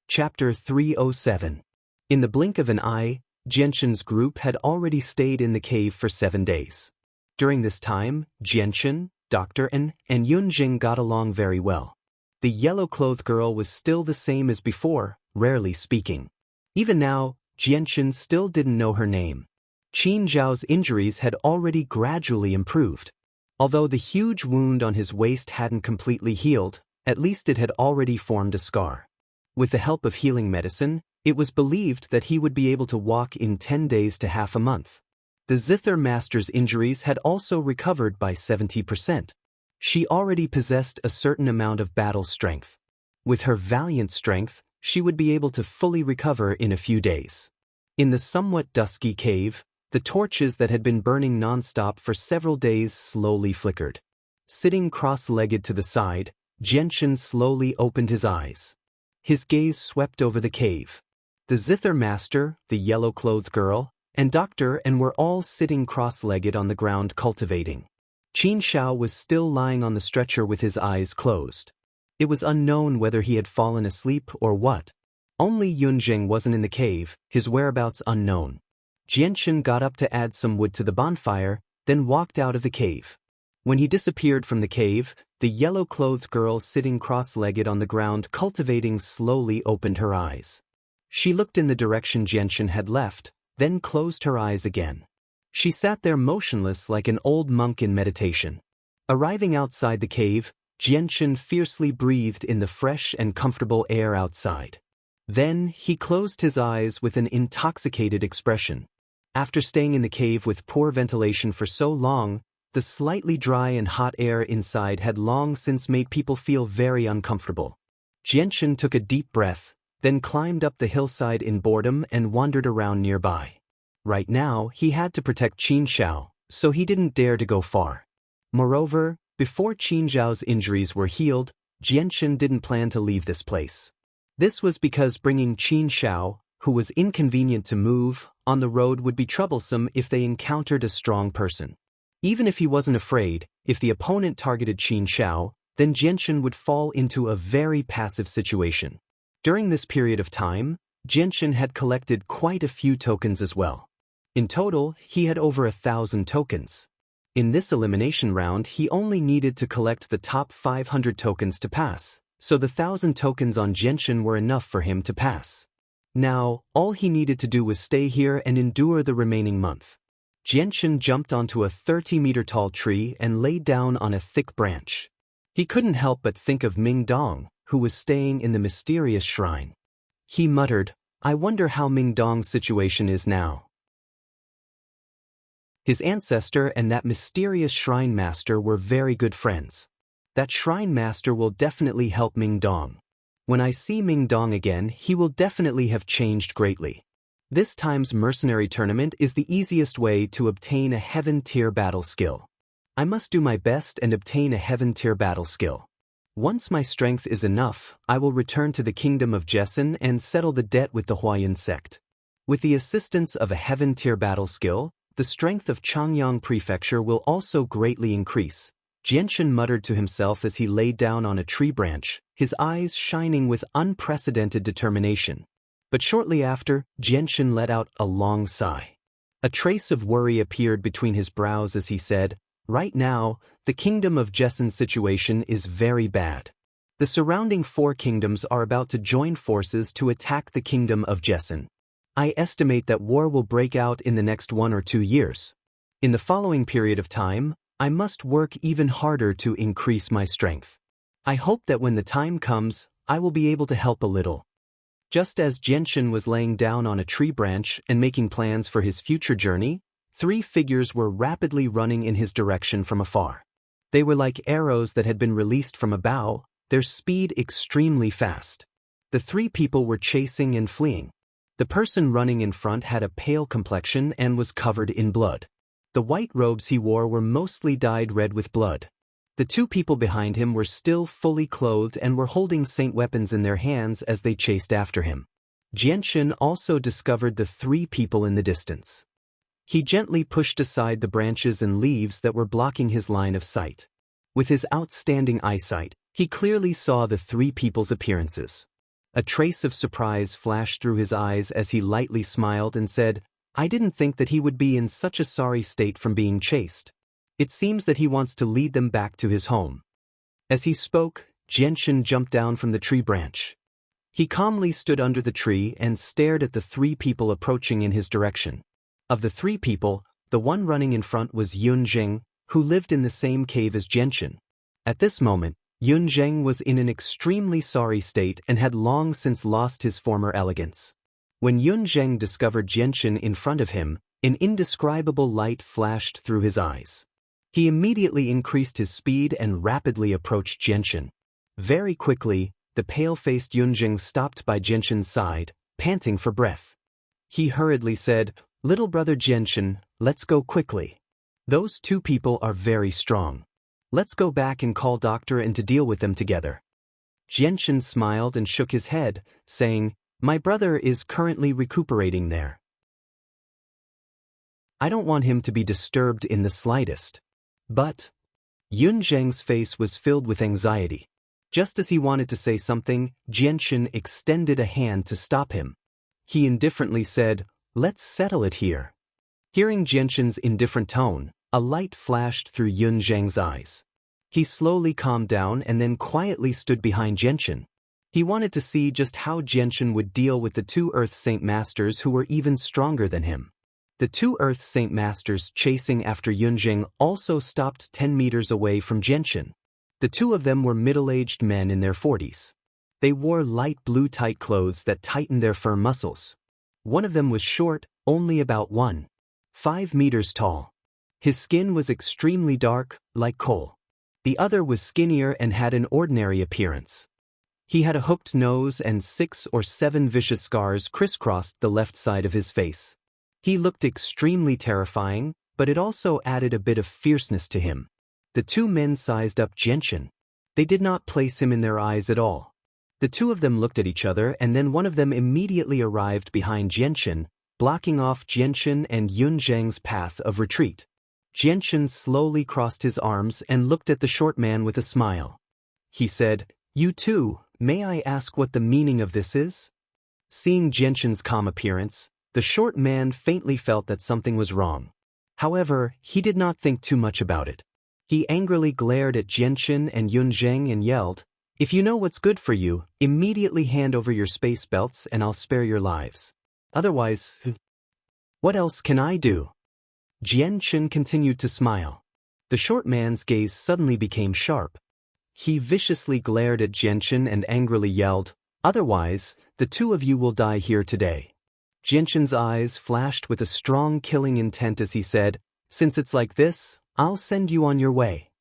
Chapter 307. In the blink of an eye, Xianxia's group had already stayed in the cave for 7 days. During this time, Xianxia, Dr. N, and Yunjing got along very well. The yellow-clothed girl was still the same as before, rarely speaking. Even now, Xianxia still didn't know her name. Qin Zhao's injuries had already gradually improved. Although the huge wound on his waist hadn't completely healed, at least it had already formed a scar. With the help of healing medicine, it was believed that he would be able to walk in 10 days to half a month. The Zither Master's injuries had also recovered by 70%. She already possessed a certain amount of battle strength. With her valiant strength, she would be able to fully recover in a few days. In the somewhat dusky cave, the torches that had been burning non-stop for several days slowly flickered. Sitting cross-legged to the side, Xianxia slowly opened his eyes. His gaze swept over the cave. The Zither Master, the yellow-clothed girl, and Dr. N were all sitting cross-legged on the ground cultivating. Qin Xiao was still lying on the stretcher with his eyes closed. It was unknown whether he had fallen asleep or what. Only Yunjing wasn't in the cave, his whereabouts unknown. Xianxia got up to add some wood to the bonfire, then walked out of the cave. When he disappeared from the cave, the yellow-clothed girl sitting cross-legged on the ground cultivating slowly opened her eyes. She looked in the direction Xianxia had left, then closed her eyes again. She sat there motionless like an old monk in meditation. Arriving outside the cave, Xianxia fiercely breathed in the fresh and comfortable air outside. Then he closed his eyes with an intoxicated expression. After staying in the cave with poor ventilation for so long, the slightly dry and hot air inside had long since made people feel very uncomfortable. Xianxia took a deep breath, then climbed up the hillside in boredom and wandered around nearby. Right now, he had to protect Qin Xiao, so he didn't dare to go far. Moreover, before Qin Zhao's injuries were healed, Xianxia didn't plan to leave this place. This was because bringing Qin Xiao, who was inconvenient to move, on the road would be troublesome if they encountered a strong person. Even if he wasn't afraid, if the opponent targeted Qin Xiao, then Xianxia would fall into a very passive situation. During this period of time, Xianxia had collected quite a few tokens as well. In total, he had over 1,000 tokens. In this elimination round, he only needed to collect the top 500 tokens to pass, so the 1,000 tokens on Xianxia were enough for him to pass. Now, all he needed to do was stay here and endure the remaining month. Jianchen jumped onto a 30-meter-tall tree and lay down on a thick branch. He couldn't help but think of Ming Dong, who was staying in the mysterious shrine. He muttered, "I wonder how Ming Dong's situation is now." His ancestor and that mysterious shrine master were very good friends. That shrine master will definitely help Ming Dong. When I see Ming Dong again, he will definitely have changed greatly. This time's mercenary tournament is the easiest way to obtain a heaven tier battle skill. I must do my best and obtain a heaven tier battle skill. Once my strength is enough, I will return to the kingdom of Jessen and settle the debt with the Huayan sect. With the assistance of a heaven tier battle skill, the strength of Changyang Prefecture will also greatly increase. Jianchen muttered to himself as he lay down on a tree branch, his eyes shining with unprecedented determination. But shortly after, Jianchen let out a long sigh. A trace of worry appeared between his brows as he said, "Right now, the kingdom of Jessen's situation is very bad. The surrounding 4 kingdoms are about to join forces to attack the kingdom of Jessen. I estimate that war will break out in the next 1 or 2 years. In the following period of time, I must work even harder to increase my strength. I hope that when the time comes, I will be able to help a little." Just as Jianchen was laying down on a tree branch and making plans for his future journey, 3 figures were rapidly running in his direction from afar. They were like arrows that had been released from a bow, their speed extremely fast. The 3 people were chasing and fleeing. The person running in front had a pale complexion and was covered in blood. The white robes he wore were mostly dyed red with blood. The 2 people behind him were still fully clothed and were holding saint weapons in their hands as they chased after him. Jianchen also discovered the 3 people in the distance. He gently pushed aside the branches and leaves that were blocking his line of sight. With his outstanding eyesight, he clearly saw the 3 people's appearances. A trace of surprise flashed through his eyes as he lightly smiled and said, "I didn't think that he would be in such a sorry state from being chased. It seems that he wants to lead them back to his home." As he spoke, Jianchen jumped down from the tree branch. He calmly stood under the tree and stared at the 3 people approaching in his direction. Of the 3 people, the one running in front was Yun Zheng, who lived in the same cave as Jianchen. At this moment, Yun Zheng was in an extremely sorry state and had long since lost his former elegance. When Yun Zheng discovered Jianchen in front of him, an indescribable light flashed through his eyes. He immediately increased his speed and rapidly approached Jianchen. Very quickly, the pale-faced Yun Zheng stopped by Jianchen's side, panting for breath. He hurriedly said, "Little brother Jianchen, let's go quickly. Those 2 people are very strong. Let's go back and call doctor and to deal with them together." Jianchen smiled and shook his head, saying, "My brother is currently recuperating there. I don't want him to be disturbed in the slightest." But Yun Zheng's face was filled with anxiety. Just as he wanted to say something, Jianchen extended a hand to stop him. He indifferently said, "Let's settle it here." Hearing Jianchen's indifferent tone, a light flashed through Yun Zheng's eyes. He slowly calmed down and then quietly stood behind Jianchen. He wanted to see just how Jianchen would deal with the 2 Earth Saint Masters who were even stronger than him. The 2 Earth Saint Masters chasing after Yun Zheng also stopped 10 meters away from Jianchen. The 2 of them were middle-aged men in their 40s. They wore light blue tight clothes that tightened their firm muscles. One of them was short, only about 1.5 meters tall. His skin was extremely dark, like coal. The other was skinnier and had an ordinary appearance. He had a hooked nose and 6 or 7 vicious scars crisscrossed the left side of his face. He looked extremely terrifying, but it also added a bit of fierceness to him. The 2 men sized up Jianchen. They did not place him in their eyes at all. The 2 of them looked at each other and then one of them immediately arrived behind Jianchen, blocking off Jianchen and Yun Zheng's path of retreat. Jianchen slowly crossed his arms and looked at the short man with a smile. He said, "You too, may I ask what the meaning of this is?" Seeing Jianchen's calm appearance, the short man faintly felt that something was wrong. However, he did not think too much about it. He angrily glared at Jianchen and Yun Zheng and yelled, "If you know what's good for you, immediately hand over your space belts and I'll spare your lives. Otherwise, what else can I do?" Xianxia continued to smile. The short man's gaze suddenly became sharp. He viciously glared at Xianxia and angrily yelled, "Otherwise, the two of you will die here today." Xianxia's eyes flashed with a strong killing intent as he said, "Since it's like this, I'll send you on your way."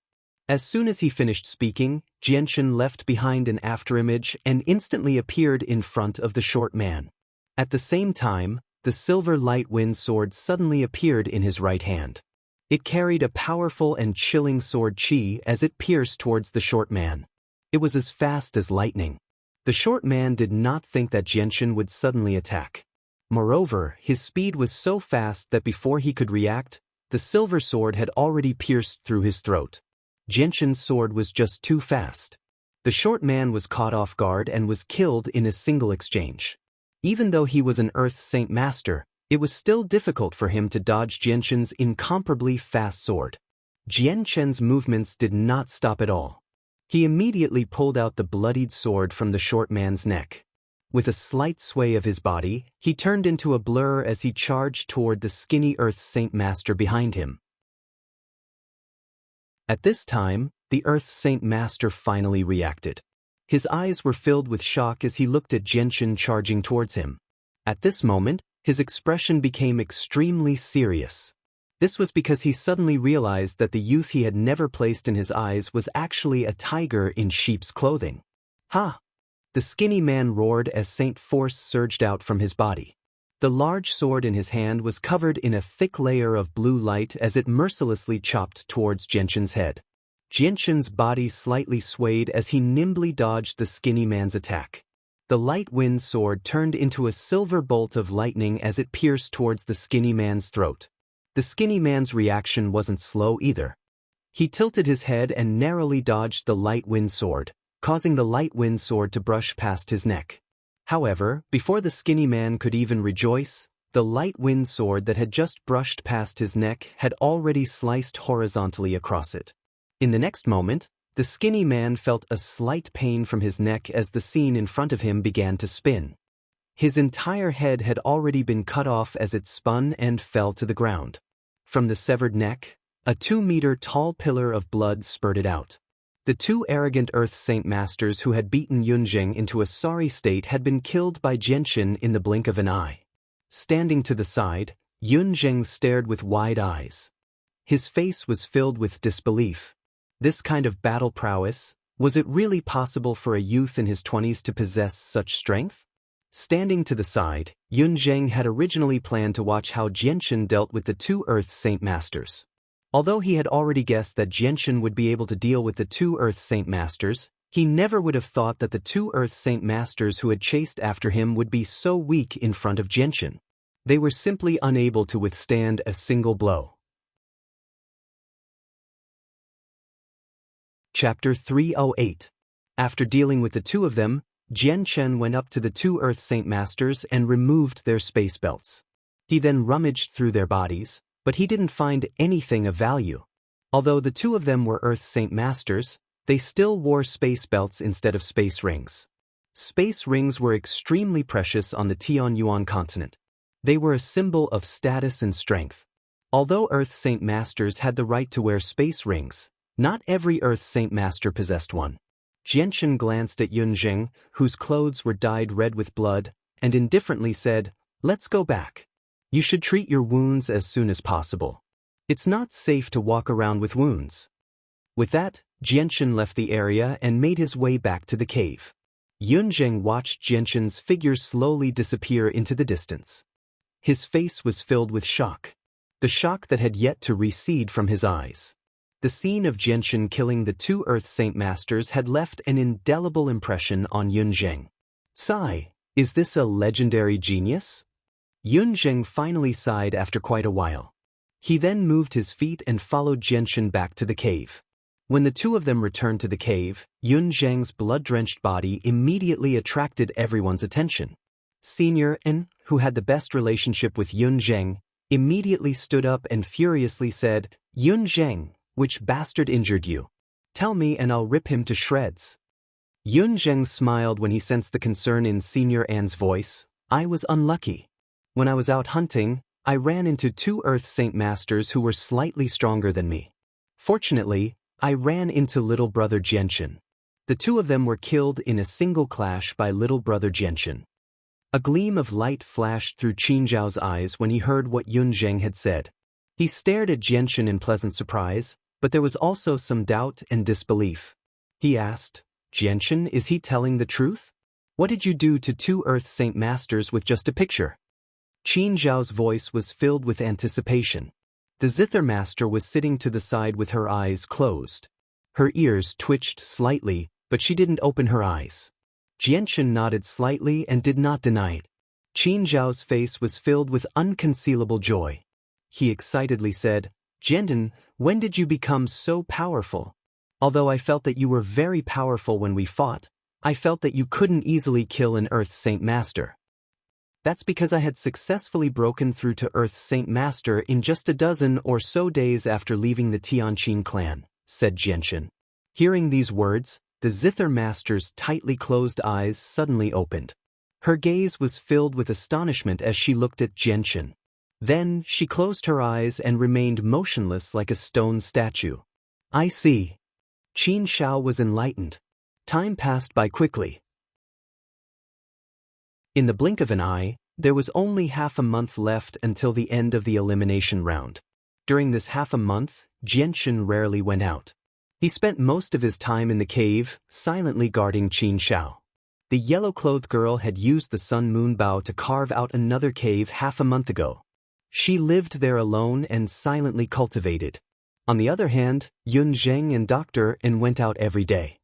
As soon as he finished speaking, Xianxia left behind an afterimage and instantly appeared in front of the short man. At the same time, the silver light wind sword suddenly appeared in his right hand. It carried a powerful and chilling sword chi as it pierced towards the short man. It was as fast as lightning. The short man did not think that Xianxia would suddenly attack. Moreover, his speed was so fast that before he could react, the silver sword had already pierced through his throat. Xianxia's sword was just too fast. The short man was caught off guard and was killed in a single exchange. Even though he was an Earth Saint Master, it was still difficult for him to dodge Xianxia's incomparably fast sword. Xianxia's movements did not stop at all. He immediately pulled out the bloodied sword from the short man's neck. With a slight sway of his body, he turned into a blur as he charged toward the skinny Earth Saint Master behind him. At this time, the Earth Saint Master finally reacted. His eyes were filled with shock as he looked at Xianxia charging towards him. At this moment, his expression became extremely serious. This was because he suddenly realized that the youth he had never placed in his eyes was actually a tiger in sheep's clothing. "Ha!" The skinny man roared as Saint Force surged out from his body. The large sword in his hand was covered in a thick layer of blue light as it mercilessly chopped towards Xianxia's head. Xianxia's body slightly swayed as he nimbly dodged the skinny man's attack. The light wind sword turned into a silver bolt of lightning as it pierced towards the skinny man's throat. The skinny man's reaction wasn't slow either. He tilted his head and narrowly dodged the light wind sword, causing the light wind sword to brush past his neck. However, before the skinny man could even rejoice, the light wind sword that had just brushed past his neck had already sliced horizontally across it. In the next moment, the skinny man felt a slight pain from his neck as the scene in front of him began to spin. His entire head had already been cut off as it spun and fell to the ground. From the severed neck, a 2-meter-tall pillar of blood spurted out. The two arrogant Earth Saint Masters who had beaten Yunjing into a sorry state had been killed by Xianxia in the blink of an eye. Standing to the side, Yunjing stared with wide eyes. His face was filled with disbelief. This kind of battle prowess, was it really possible for a youth in his 20s to possess such strength? Standing to the side, Yunjing had originally planned to watch how Xianxia dealt with the two Earth Saint Masters. Although he had already guessed that Xianxia would be able to deal with the two Earth Saint Masters, he never would have thought that the two Earth Saint Masters who had chased after him would be so weak in front of Xianxia. They were simply unable to withstand a single blow. Chapter 308. After dealing with the two of them, Xianxia went up to the two Earth Saint Masters and removed their space belts. He then rummaged through their bodies, but he didn't find anything of value. Although the two of them were Earth Saint Masters, they still wore space belts instead of space rings. Space rings were extremely precious on the Tianyuan continent. They were a symbol of status and strength. Although Earth Saint Masters had the right to wear space rings, not every Earth Saint Master possessed one. Xianxia glanced at Yunjing, whose clothes were dyed red with blood, and indifferently said, "Let's go back. You should treat your wounds as soon as possible. It's not safe to walk around with wounds." With that, Xianxia left the area and made his way back to the cave. Yunjing watched Xianxia's figure slowly disappear into the distance. His face was filled with shock. The shock that had yet to recede from his eyes. The scene of Xianxia killing the two Earth Saint Masters had left an indelible impression on Yunjing. "Sigh, is this a legendary genius?" Yunjing finally sighed after quite a while. He then moved his feet and followed Xianxia back to the cave. When the two of them returned to the cave, Yunjing's blood-drenched body immediately attracted everyone's attention. Senior N, who had the best relationship with Yunjing, immediately stood up and furiously said, "Yunjing, which bastard injured you? Tell me and I'll rip him to shreds." Yunjing smiled when he sensed the concern in Senior An's voice. "I was unlucky. When I was out hunting, I ran into 2 Earth Saint Masters who were slightly stronger than me. Fortunately, I ran into little brother Jianshan. The 2 of them were killed in a single clash by little brother Jianshan. A gleam of light flashed through Qin Zhao's eyes when he heard what Yun Zheng had said. He stared at Jianshan in pleasant surprise, but there was also some doubt and disbelief. He asked, Jianshan, is he telling the truth? What did you do to 2 Earth Saint Masters with just a picture? Qin Zhao's voice was filled with anticipation. The Zither Master was sitting to the side with her eyes closed. Her ears twitched slightly, but she didn't open her eyes. Jianshan nodded slightly and did not deny it. Qin Zhao's face was filled with unconcealable joy. He excitedly said, Jianshan, when did you become so powerful? Although I felt that you were very powerful when we fought, I felt that you couldn't easily kill an Earth Saint Master. That's because I had successfully broken through to Earth Saint Master in just a dozen or so days after leaving the Tianqin clan, said Jianshan. Hearing these words, the Zither Master's tightly closed eyes suddenly opened. Her gaze was filled with astonishment as she looked at Jianshan. Then she closed her eyes and remained motionless like a stone statue. I see. Qin Zhao was enlightened. Time passed by quickly. In the blink of an eye, there was only half a month left until the end of the elimination round. During this half a month, Jianshan rarely went out. He spent most of his time in the cave, silently guarding Qin Zhao. The yellow-clothed girl had used the Sun Moon Bow to carve out another cave half a month ago. She lived there alone and silently cultivated. On the other hand, Yun Zheng and Dr. N went out every day.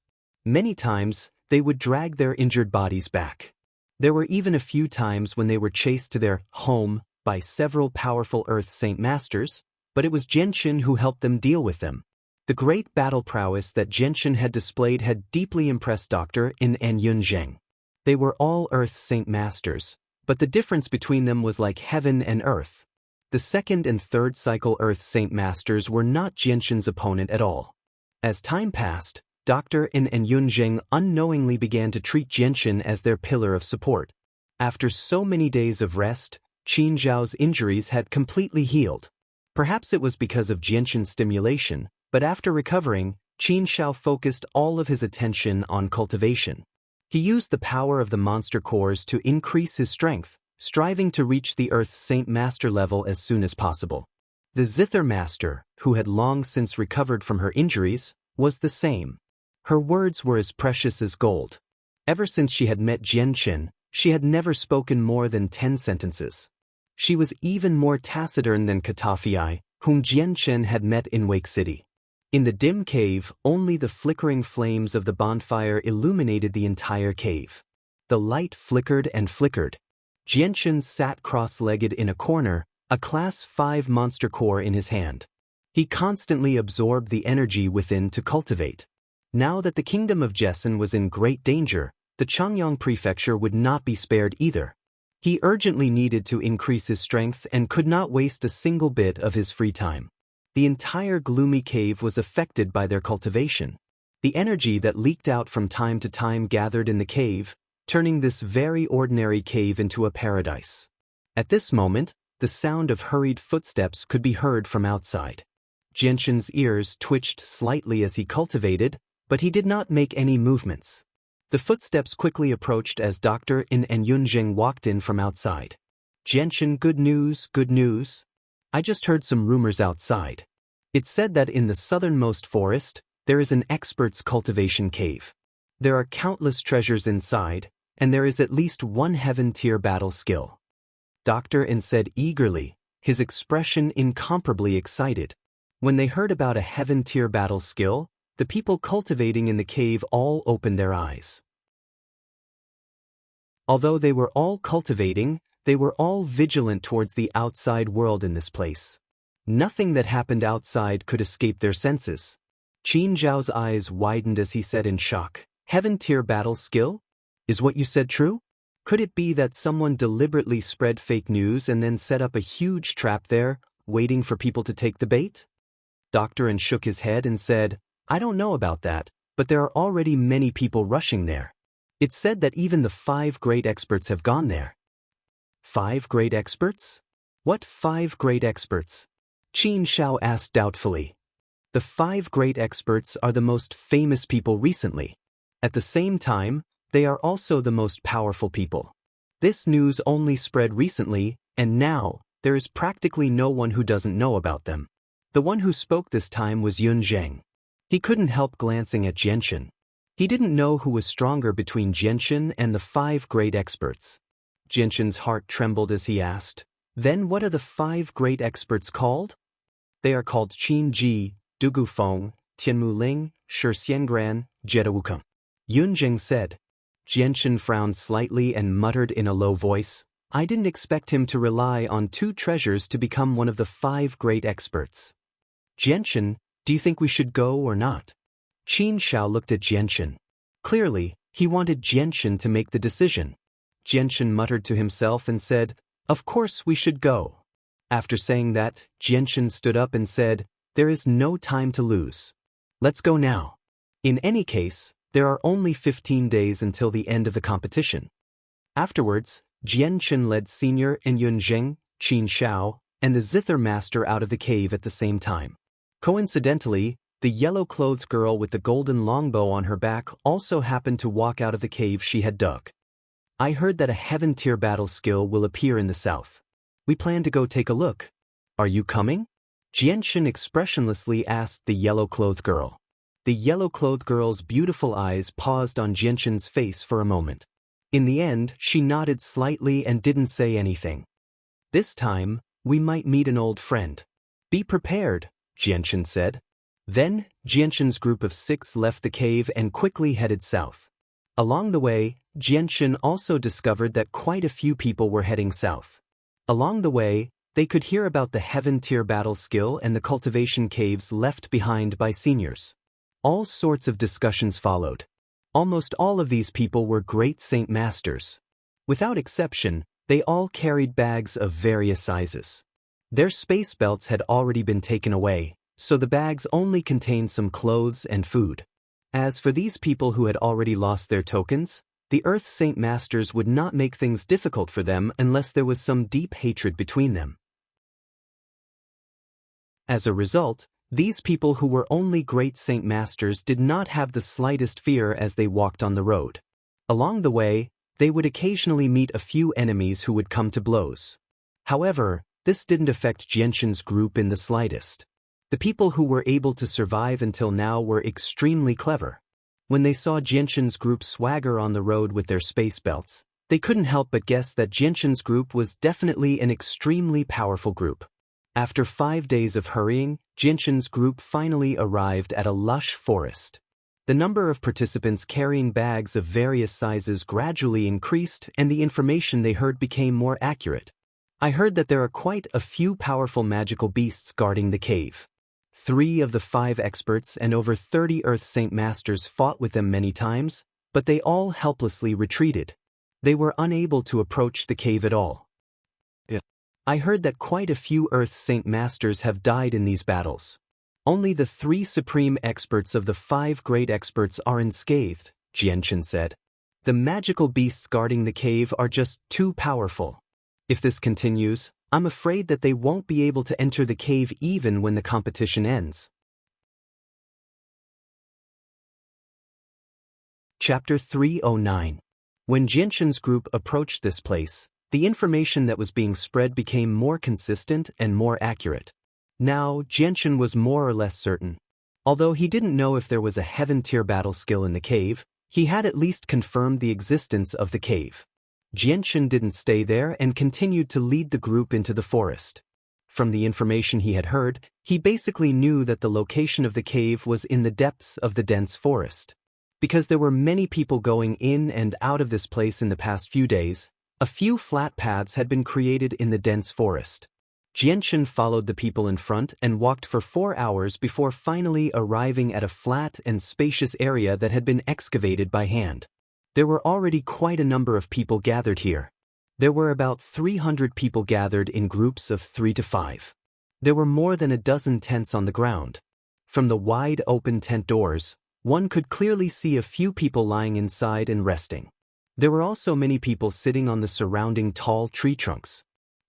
Many times, they would drag their injured bodies back. There were even a few times when they were chased to their home by several powerful Earth Saint Masters, but it was Jianshan who helped them deal with them. The great battle prowess that Jianshan had displayed had deeply impressed Dr. N and Yun Zheng. They were all Earth Saint Masters, but the difference between them was like heaven and earth. The 2nd and 3rd cycle Earth Saint Masters were not Jianshan's opponent at all. As time passed, Dr. N and Yun Zheng unknowingly began to treat Jianshan as their pillar of support. After so many days of rest, Qin Zhao's injuries had completely healed. Perhaps it was because of Jianshan's stimulation, but after recovering, Qin Zhao focused all of his attention on cultivation. He used the power of the monster cores to increase his strength, striving to reach the Earth Saint Master level as soon as possible. The Zither Master, who had long since recovered from her injuries, was the same. Her words were as precious as gold. Ever since she had met Jianshan, she had never spoken more than 10 sentences. She was even more taciturn than Katafiai, whom Jianshan had met in Wake City. In the dim cave, only the flickering flames of the bonfire illuminated the entire cave. The light flickered and flickered. Jianshan sat cross-legged in a corner, a Class 5 monster core in his hand. He constantly absorbed the energy within to cultivate. Now that the kingdom of Jessen was in great danger, the Changyang prefecture would not be spared either. He urgently needed to increase his strength and could not waste a single bit of his free time. The entire gloomy cave was affected by their cultivation. The energy that leaked out from time to time gathered in the cave, turning this very ordinary cave into a paradise. At this moment, the sound of hurried footsteps could be heard from outside. Jianshan's ears twitched slightly as he cultivated, but he did not make any movements. The footsteps quickly approached as Dr. In and Yun Zheng walked in from outside. Jianshan, good news, good news. I just heard some rumors outside. It's said that in the southernmost forest, there is an expert's cultivation cave. There are countless treasures inside, and there is at least one heaven-tier battle skill. Dr. In said eagerly, his expression incomparably excited. When they heard about a heaven-tier battle skill, the people cultivating in the cave all opened their eyes. Although they were all cultivating, they were all vigilant towards the outside world in this place. Nothing that happened outside could escape their senses. Qin Zhao's eyes widened as he said in shock, "Heaven-tier battle skill? Is what you said true? Could it be that someone deliberately spread fake news and then set up a huge trap there, waiting for people to take the bait?" Dr. N shook his head and said, "I don't know about that, but there are already many people rushing there. It's said that even the 5 great experts have gone there." 5 great experts? What 5 great experts? Xianxia asked doubtfully. The 5 great experts are the most famous people recently. At the same time, they are also the most powerful people. This news only spread recently, and now, there is practically no one who doesn't know about them. The one who spoke this time was Yun Zheng. He couldn't help glancing at Jianshan. He didn't know who was stronger between Jianshan and the 5 great experts. Jianshan's heart trembled as he asked, "Then what are the 5 great experts called?" "They are called Qin Ji, Dugu Feng, Tianmu Ling, Shi Xiangran, Jedawukeng," Yun Zheng said. Jianshan frowned slightly and muttered in a low voice, "I didn't expect him to rely on 2 treasures to become one of the 5 great experts." "Jianshan, do you think we should go or not?" Xianxia looked at Jianshan. Clearly, he wanted Jianshan to make the decision. Jianshan muttered to himself and said, "Of course we should go." After saying that, Jianshan stood up and said, "There is no time to lose. Let's go now. In any case, there are only 15 days until the end of the competition." Afterwards, Jianshan led Senior and Yun Zheng, Qin Xiao, and the Zither Master out of the cave at the same time. Coincidentally, the yellow-clothed girl with the golden longbow on her back also happened to walk out of the cave she had dug. "I heard that a heaven-tier battle skill will appear in the south. We plan to go take a look. Are you coming?" Jianshan expressionlessly asked the yellow-clothed girl. The yellow-clothed girl's beautiful eyes paused on Jianshan's face for a moment. In the end, she nodded slightly and didn't say anything. "This time, we might meet an old friend. Be prepared," Jianshan said. Then, Jianshan's group of 6 left the cave and quickly headed south. Along the way, Jianshan also discovered that quite a few people were heading south. Along the way, they could hear about the heaven-tier battle skill and the cultivation caves left behind by seniors. All sorts of discussions followed. Almost all of these people were great Saint Masters. Without exception, they all carried bags of various sizes. Their space belts had already been taken away, so the bags only contained some clothes and food. As for these people who had already lost their tokens, the Earth Saint Masters would not make things difficult for them unless there was some deep hatred between them. As a result, these people who were only great Saint Masters did not have the slightest fear as they walked on the road. Along the way, they would occasionally meet a few enemies who would come to blows. However, this didn't affect Jianshan's group in the slightest. The people who were able to survive until now were extremely clever. When they saw Jianshan's group swagger on the road with their space belts, they couldn't help but guess that Jianshan's group was definitely an extremely powerful group. After 5 days of hurrying, Jianshan's group finally arrived at a lush forest. The number of participants carrying bags of various sizes gradually increased and the information they heard became more accurate. "I heard that there are quite a few powerful magical beasts guarding the cave. 3 of the 5 experts and over 30 Earth Saint Masters fought with them many times, but they all helplessly retreated. They were unable to approach the cave at all. I heard that quite a few Earth Saint Masters have died in these battles. Only the 3 supreme experts of the 5 great experts are unscathed," Jianshan said. "The magical beasts guarding the cave are just too powerful. If this continues, I'm afraid that they won't be able to enter the cave even when the competition ends." Chapter 309. When Jianshan's group approached this place, the information that was being spread became more consistent and more accurate. Now, Jianshan was more or less certain. Although he didn't know if there was a heaven-tier battle skill in the cave, he had at least confirmed the existence of the cave. Jianshan didn't stay there and continued to lead the group into the forest. From the information he had heard, he basically knew that the location of the cave was in the depths of the dense forest. Because there were many people going in and out of this place in the past few days, a few flat paths had been created in the dense forest. Jianshan followed the people in front and walked for 4 hours before finally arriving at a flat and spacious area that had been excavated by hand. There were already quite a number of people gathered here. There were about 300 people gathered in groups of 3 to 5. There were more than a dozen tents on the ground. From the wide open tent doors, one could clearly see a few people lying inside and resting. There were also many people sitting on the surrounding tall tree trunks.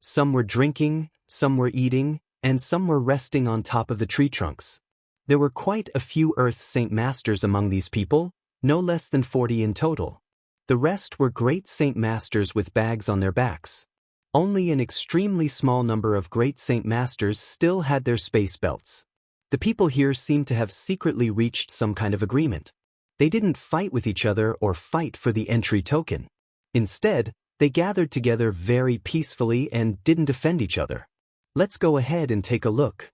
Some were drinking, some were eating, and some were resting on top of the tree trunks. There were quite a few Earth Saint Masters among these people, no less than 40 in total. The rest were Great Saint Masters with bags on their backs. Only an extremely small number of Great Saint Masters still had their space belts. The people here seemed to have secretly reached some kind of agreement. They didn't fight with each other or fight for the entry token. Instead, they gathered together very peacefully and didn't offend each other. Let's go ahead and take a look.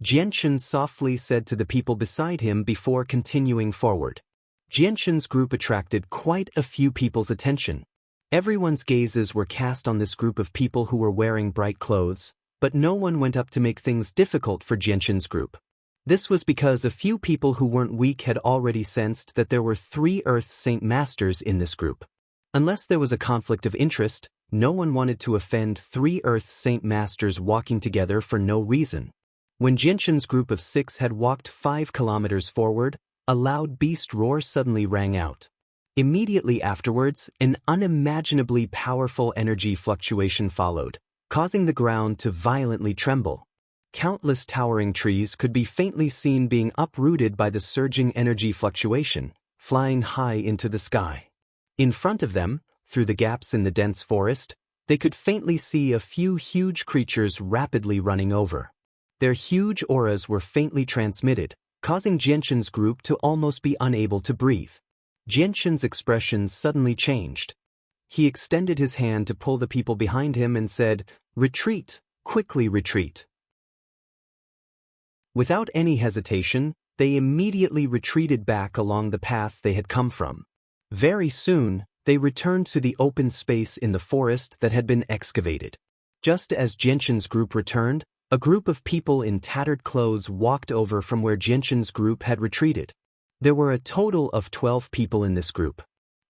Xianxia softly said to the people beside him before continuing forward. Xianxia's group attracted quite a few people's attention. Everyone's gazes were cast on this group of people who were wearing bright clothes, but no one went up to make things difficult for Xianxia's group. This was because a few people who weren't weak had already sensed that there were 3 Earth Saint Masters in this group. Unless there was a conflict of interest, no one wanted to offend 3 Earth Saint Masters walking together for no reason. When Xianxia's group of 6 had walked 5 kilometers forward, a loud beast roar suddenly rang out. Immediately afterwards, an unimaginably powerful energy fluctuation followed, causing the ground to violently tremble. Countless towering trees could be faintly seen being uprooted by the surging energy fluctuation, flying high into the sky. In front of them, through the gaps in the dense forest, they could faintly see a few huge creatures rapidly running over. Their huge auras were faintly transmitted, causing Xianxia's group to almost be unable to breathe. Xianxia's expression suddenly changed. He extended his hand to pull the people behind him and said, "Retreat, quickly retreat." Without any hesitation, they immediately retreated back along the path they had come from. Very soon, they returned to the open space in the forest that had been excavated. Just as Xianxia's group returned, a group of people in tattered clothes walked over from where Xianxia's group had retreated. There were a total of 12 people in this group.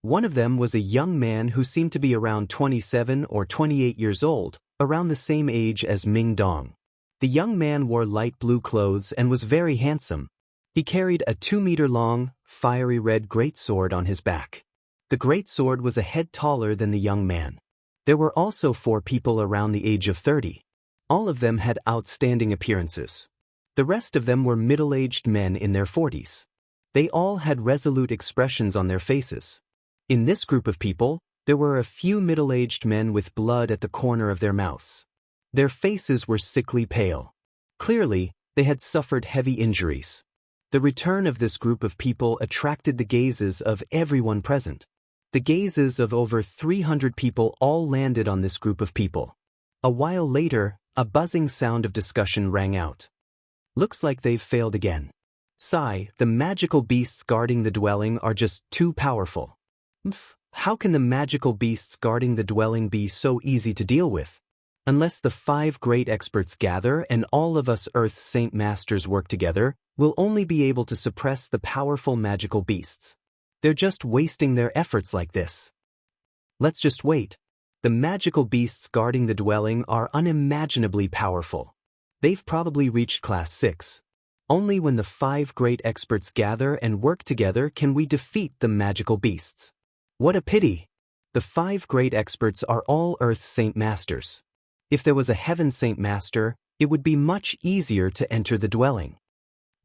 One of them was a young man who seemed to be around 27 or 28 years old, around the same age as Ming Dong. The young man wore light blue clothes and was very handsome. He carried a 2-meter-long, fiery red greatsword on his back. The greatsword was a head taller than the young man. There were also 4 people around the age of 30. All of them had outstanding appearances. The rest of them were middle-aged men in their 40s. They all had resolute expressions on their faces. In this group of people, there were a few middle-aged men with blood at the corner of their mouths. Their faces were sickly pale. Clearly, they had suffered heavy injuries. The return of this group of people attracted the gazes of everyone present. The gazes of over 300 people all landed on this group of people. A while later, a buzzing sound of discussion rang out. "Looks like they've failed again. Sigh, the magical beasts guarding the dwelling are just too powerful. How can the magical beasts guarding the dwelling be so easy to deal with? Unless the 5 great experts gather and all of us Earth Saint Masters work together, we'll only be able to suppress the powerful magical beasts. They're just wasting their efforts like this. Let's just wait. The magical beasts guarding the dwelling are unimaginably powerful. They've probably reached Class 6. Only when the 5 great experts gather and work together can we defeat the magical beasts. What a pity! The 5 great experts are all Earth Saint Masters. If there was a Heaven Saint Master, it would be much easier to enter the dwelling."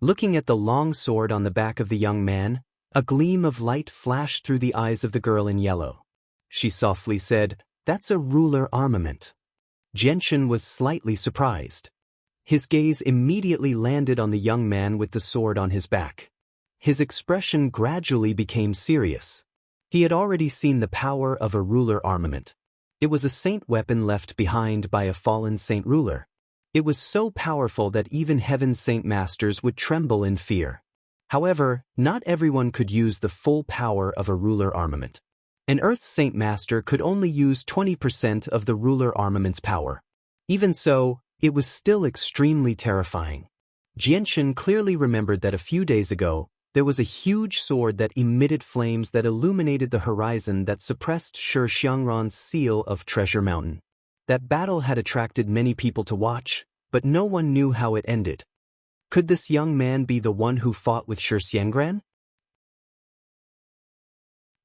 Looking at the long sword on the back of the young man, a gleam of light flashed through the eyes of the girl in yellow. She softly said, "That's a ruler armament." Xianxia was slightly surprised. His gaze immediately landed on the young man with the sword on his back. His expression gradually became serious. He had already seen the power of a ruler armament. It was a saint weapon left behind by a fallen saint ruler. It was so powerful that even Heaven Saint Masters would tremble in fear. However, not everyone could use the full power of a ruler armament. An Earth Saint Master could only use 20% of the ruler armament's power. Even so, it was still extremely terrifying. Xianxia clearly remembered that a few days ago, there was a huge sword that emitted flames that illuminated the horizon that suppressed Xianxia's seal of Treasure Mountain. That battle had attracted many people to watch, but no one knew how it ended. Could this young man be the one who fought with Xianxia?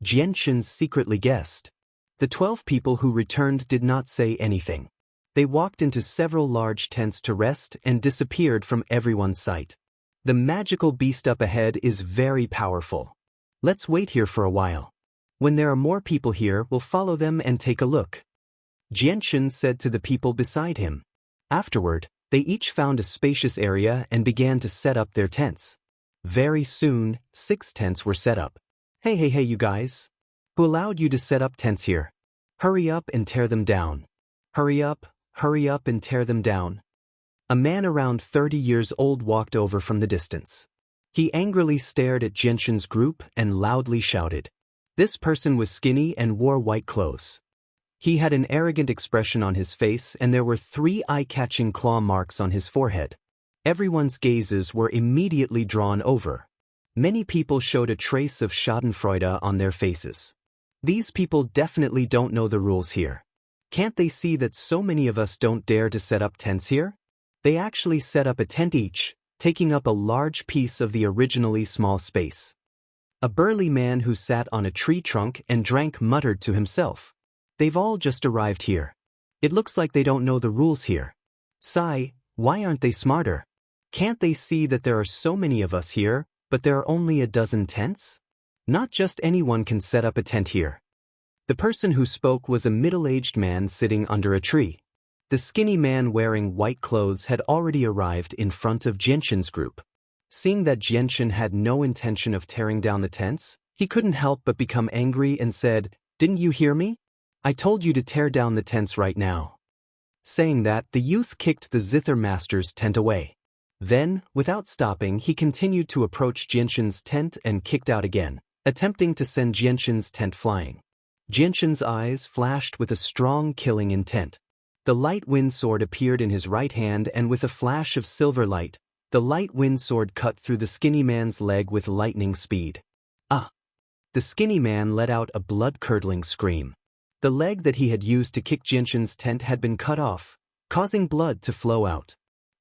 Xianxia secretly guessed. The 12 people who returned did not say anything. They walked into several large tents to rest and disappeared from everyone's sight. The magical beast up ahead is very powerful. Let's wait here for a while. When there are more people here, we'll follow them and take a look. Xianxia said to the people beside him. Afterward, they each found a spacious area and began to set up their tents. Very soon, 6 tents were set up. Hey you guys! Who allowed you to set up tents here? Hurry up and tear them down. Hurry up and tear them down. A man around 30 years old walked over from the distance. He angrily stared at Xianxia's group and loudly shouted. This person was skinny and wore white clothes. He had an arrogant expression on his face and there were 3 eye-catching claw marks on his forehead. Everyone's gazes were immediately drawn over. Many people showed a trace of schadenfreude on their faces. These people definitely don't know the rules here. Can't they see that so many of us don't dare to set up tents here? They actually set up a tent each, taking up a large piece of the originally small space. A burly man who sat on a tree trunk and drank muttered to himself. They've all just arrived here. It looks like they don't know the rules here. Sigh, why aren't they smarter? Can't they see that there are so many of us here, but there are only a dozen tents? Not just anyone can set up a tent here. The person who spoke was a middle-aged man sitting under a tree. The skinny man wearing white clothes had already arrived in front of Xianxia's group. Seeing that Xianxia had no intention of tearing down the tents, he couldn't help but become angry and said, "Didn't you hear me? I told you to tear down the tents right now." Saying that, the youth kicked the Zither master's tent away. Then, without stopping, he continued to approach Xianxia's tent and kicked out again, attempting to send Xianxia's tent flying. Xianxia's eyes flashed with a strong killing intent. The light wind sword appeared in his right hand and with a flash of silver light, the light wind sword cut through the skinny man's leg with lightning speed. Ah! The skinny man let out a blood-curdling scream. The leg that he had used to kick Xianxia's tent had been cut off, causing blood to flow out.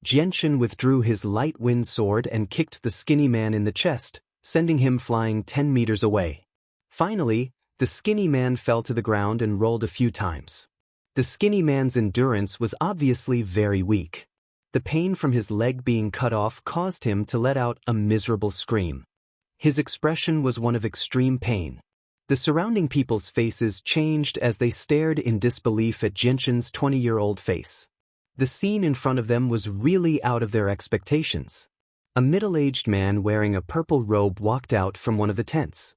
Xianxia withdrew his light wind sword and kicked the skinny man in the chest, sending him flying 10 meters away. Finally, the skinny man fell to the ground and rolled a few times. The skinny man's endurance was obviously very weak. The pain from his leg being cut off caused him to let out a miserable scream. His expression was one of extreme pain. The surrounding people's faces changed as they stared in disbelief at Xianxia's 20-year-old face. The scene in front of them was really out of their expectations. A middle-aged man wearing a purple robe walked out from one of the tents.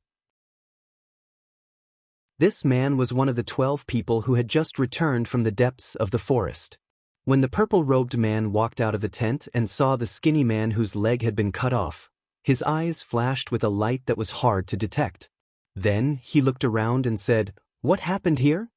This man was one of the 12 people who had just returned from the depths of the forest. When the purple-robed man walked out of the tent and saw the skinny man whose leg had been cut off, his eyes flashed with a light that was hard to detect. Then he looked around and said, "What happened here?"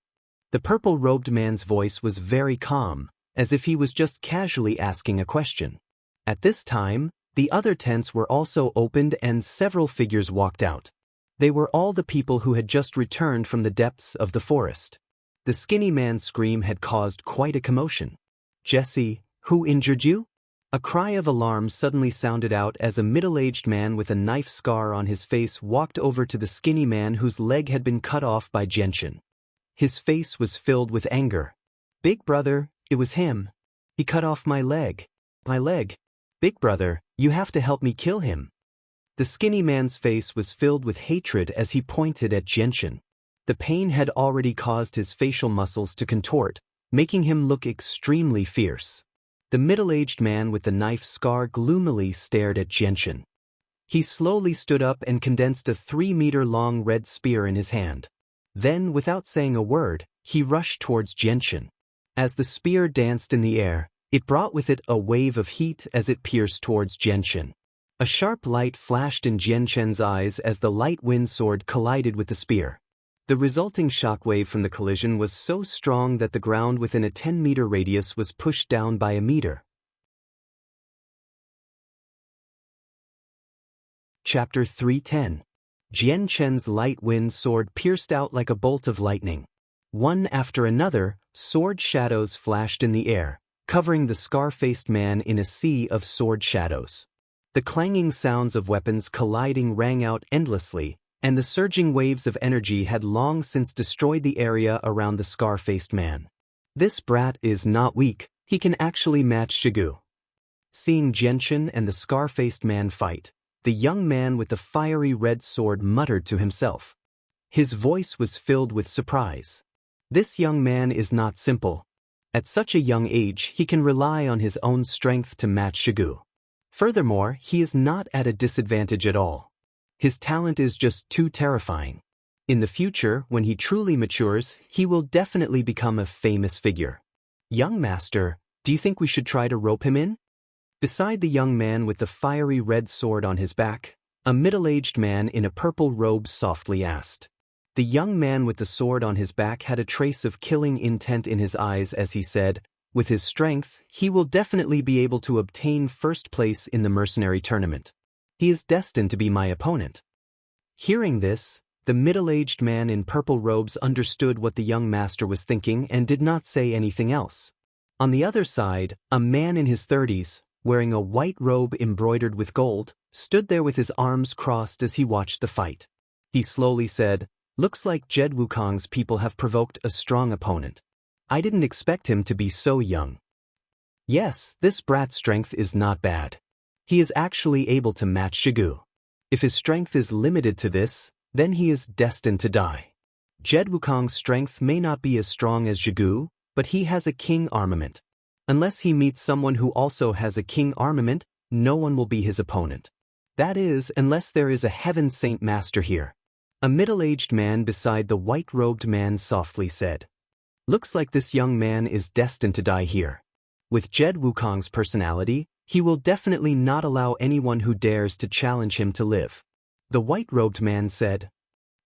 The purple-robed man's voice was very calm, as if he was just casually asking a question. At this time, the other tents were also opened and several figures walked out. They were all the people who had just returned from the depths of the forest. The skinny man's scream had caused quite a commotion. "Jesse, who injured you?" A cry of alarm suddenly sounded out as a middle-aged man with a knife scar on his face walked over to the skinny man whose leg had been cut off by Xianxia. His face was filled with anger. "Big brother, it was him. He cut off my leg. My leg. Big brother, you have to help me kill him." The skinny man's face was filled with hatred as he pointed at Xianxia. The pain had already caused his facial muscles to contort, making him look extremely fierce. The middle-aged man with the knife scar gloomily stared at Xianxia. He slowly stood up and condensed a 3-meter-long red spear in his hand. Then, without saying a word, he rushed towards Xianxia. As the spear danced in the air, it brought with it a wave of heat as it pierced towards Xianxia. A sharp light flashed in Xianxia's eyes as the light wind sword collided with the spear. The resulting shockwave from the collision was so strong that the ground within a 10-meter radius was pushed down by a meter. Chapter 310. Xianxia's light wind sword pierced out like a bolt of lightning. One after another, sword shadows flashed in the air, covering the scar-faced man in a sea of sword shadows. The clanging sounds of weapons colliding rang out endlessly, and the surging waves of energy had long since destroyed the area around the scar-faced man. This brat is not weak, he can actually match Shigu. Seeing Jianchen and the scar-faced man fight, the young man with the fiery red sword muttered to himself. His voice was filled with surprise. This young man is not simple. At such a young age, he can rely on his own strength to match Shigu. Furthermore, he is not at a disadvantage at all. His talent is just too terrifying. In the future, when he truly matures, he will definitely become a famous figure. Young master, do you think we should try to rope him in? Beside the young man with the fiery red sword on his back, a middle-aged man in a purple robe softly asked. The young man with the sword on his back had a trace of killing intent in his eyes as he said, with his strength, he will definitely be able to obtain first place in the mercenary tournament. He is destined to be my opponent. Hearing this, the middle-aged man in purple robes understood what the young master was thinking and did not say anything else. On the other side, a man in his 30s, wearing a white robe embroidered with gold, stood there with his arms crossed as he watched the fight. He slowly said, "Looks like Jed Wukong's people have provoked a strong opponent. I didn't expect him to be so young. Yes, this brat's strength is not bad. He is actually able to match Shigu. If his strength is limited to this, then he is destined to die. Jed Wukong's strength may not be as strong as Shigu, but he has a king armament. Unless he meets someone who also has a king armament, no one will be his opponent. That is, unless there is a heaven saint master here." A middle-aged man beside the white-robed man softly said. "Looks like this young man is destined to die here. With Jed Wukong's personality, he will definitely not allow anyone who dares to challenge him to live." The white-robed man said,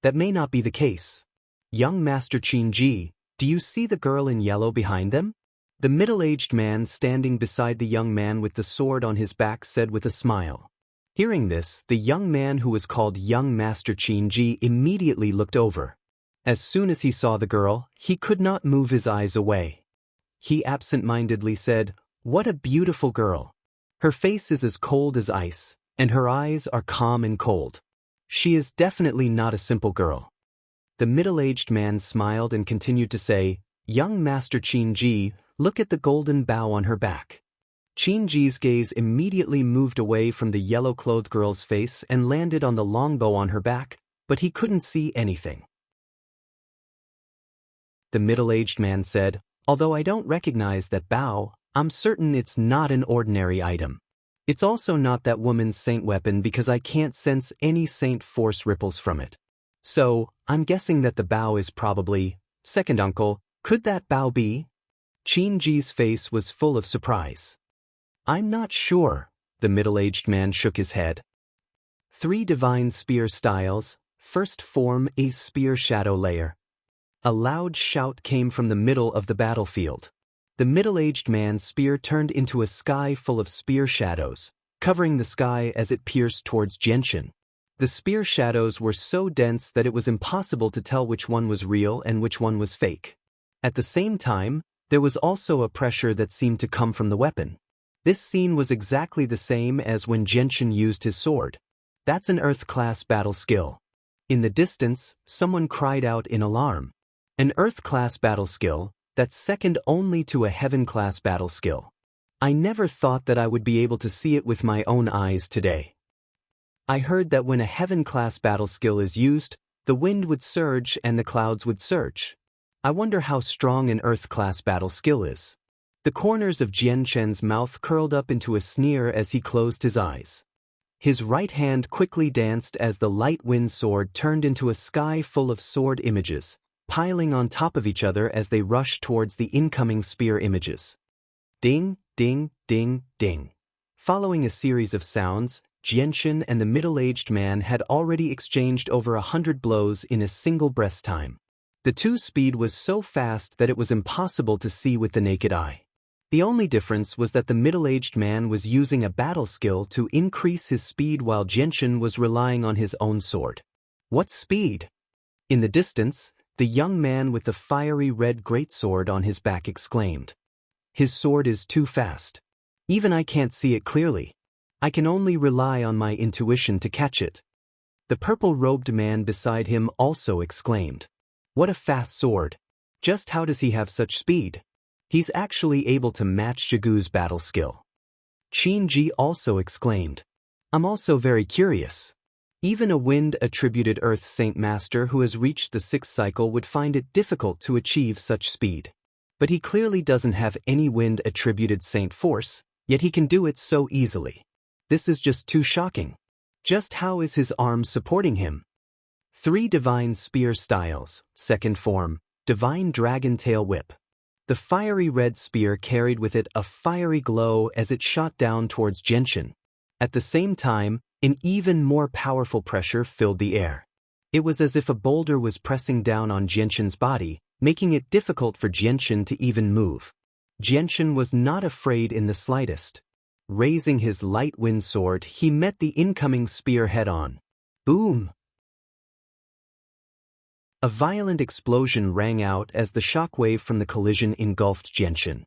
"That may not be the case. Young Master Qin Ji, do you see the girl in yellow behind them?" The middle-aged man standing beside the young man with the sword on his back said with a smile. Hearing this, the young man who was called Young Master Qin Ji immediately looked over. As soon as he saw the girl, he could not move his eyes away. He absent-mindedly said, "What a beautiful girl. Her face is as cold as ice, and her eyes are calm and cold. She is definitely not a simple girl." The middle-aged man smiled and continued to say, "Young Master Qin Ji, look at the golden bow on her back." Qin Ji's gaze immediately moved away from the yellow-clothed girl's face and landed on the longbow on her back, but he couldn't see anything. The middle-aged man said, "Although I don't recognize that bow, I'm certain it's not an ordinary item. It's also not that woman's saint weapon because I can't sense any saint force ripples from it. So, I'm guessing that the bow is probably, second uncle, could that bow be?" Qin Ji's face was full of surprise. "I'm not sure," the middle-aged man shook his head. 3 divine spear styles, first form a spear shadow layer. A loud shout came from the middle of the battlefield. The middle-aged man's spear turned into a sky full of spear shadows, covering the sky as it pierced towards Jianchen. The spear shadows were so dense that it was impossible to tell which one was real and which one was fake. At the same time, there was also a pressure that seemed to come from the weapon. This scene was exactly the same as when Jianchen used his sword. That's an Earth-class battle skill. In the distance, someone cried out in alarm. An Earth-class battle skill, that's second only to a Heaven-class battle skill. I never thought that I would be able to see it with my own eyes today. I heard that when a Heaven-class battle skill is used, the wind would surge and the clouds would surge. I wonder how strong an Earth-class battle skill is. The corners of Jianchen's mouth curled up into a sneer as he closed his eyes. His right hand quickly danced as the light wind sword turned into a sky full of sword images, piling on top of each other as they rushed towards the incoming spear images. Ding, ding, ding, ding. Following a series of sounds, Jianchen and the middle-aged man had already exchanged over 100 blows in a single breath's time. The two speed was so fast that it was impossible to see with the naked eye. The only difference was that the middle-aged man was using a battle skill to increase his speed while Jianchen was relying on his own sword. What speed? In the distance, the young man with the fiery red greatsword on his back exclaimed. His sword is too fast. Even I can't see it clearly. I can only rely on my intuition to catch it. The purple-robed man beside him also exclaimed. What a fast sword. Just how does he have such speed? He's actually able to match Zhigu's battle skill. Qin also exclaimed. I'm also very curious. Even a wind-attributed Earth Saint Master who has reached the 6th cycle would find it difficult to achieve such speed. But he clearly doesn't have any wind-attributed Saint force, yet he can do it so easily. This is just too shocking. Just how is his arm supporting him? 3 Divine Spear Styles, second form, Divine Dragon Tail Whip. The fiery red spear carried with it a fiery glow as it shot down towards Xianxia. At the same time, an even more powerful pressure filled the air. It was as if a boulder was pressing down on Xianxia's body, making it difficult for Xianxia to even move. Xianxia was not afraid in the slightest. Raising his light wind sword, he met the incoming spear head-on. Boom! A violent explosion rang out as the shockwave from the collision engulfed Xianxia.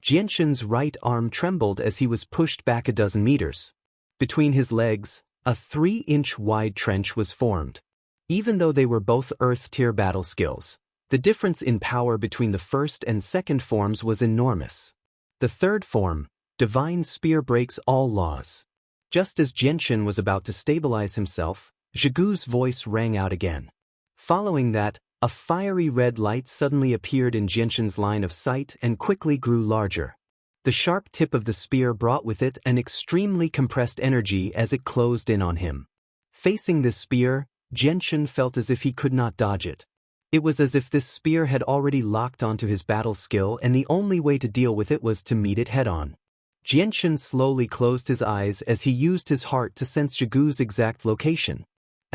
Xianxia's right arm trembled as he was pushed back a dozen meters. Between his legs, a 3-inch wide trench was formed. Even though they were both Earth-tier battle skills, the difference in power between the first and second forms was enormous. The third form, Divine Spear, breaks all laws. Just as Xianxia was about to stabilize himself, Zhigu's voice rang out again. Following that, a fiery red light suddenly appeared in Xianxia's line of sight and quickly grew larger. The sharp tip of the spear brought with it an extremely compressed energy as it closed in on him. Facing this spear, Xianxia felt as if he could not dodge it. It was as if this spear had already locked onto his battle skill and the only way to deal with it was to meet it head-on. Xianxia slowly closed his eyes as he used his heart to sense Zhigu's exact location.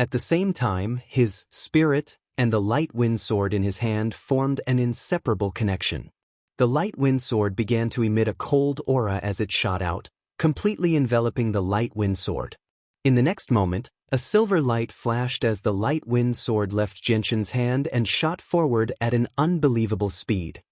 At the same time, his spirit and the light wind sword in his hand formed an inseparable connection. The light wind sword began to emit a cold aura as it shot out, completely enveloping the light wind sword. In the next moment, a silver light flashed as the light wind sword left Xianxia's hand and shot forward at an unbelievable speed.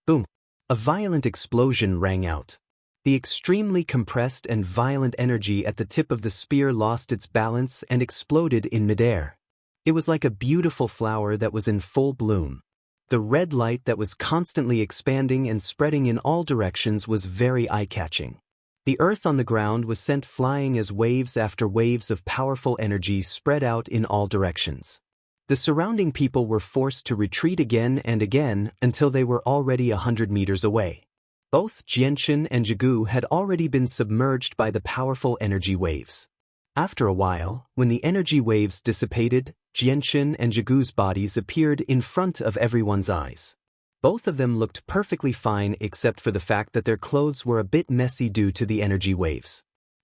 Boom! A violent explosion rang out. The extremely compressed and violent energy at the tip of the spear lost its balance and exploded in midair. It was like a beautiful flower that was in full bloom. The red light that was constantly expanding and spreading in all directions was very eye-catching. The earth on the ground was sent flying as waves after waves of powerful energy spread out in all directions. The surrounding people were forced to retreat again and again until they were already 100 meters away. Both Xianxia and Zhigu had already been submerged by the powerful energy waves. After a while, when the energy waves dissipated, Xianxia and Zhigu's bodies appeared in front of everyone's eyes. Both of them looked perfectly fine except for the fact that their clothes were a bit messy due to the energy waves.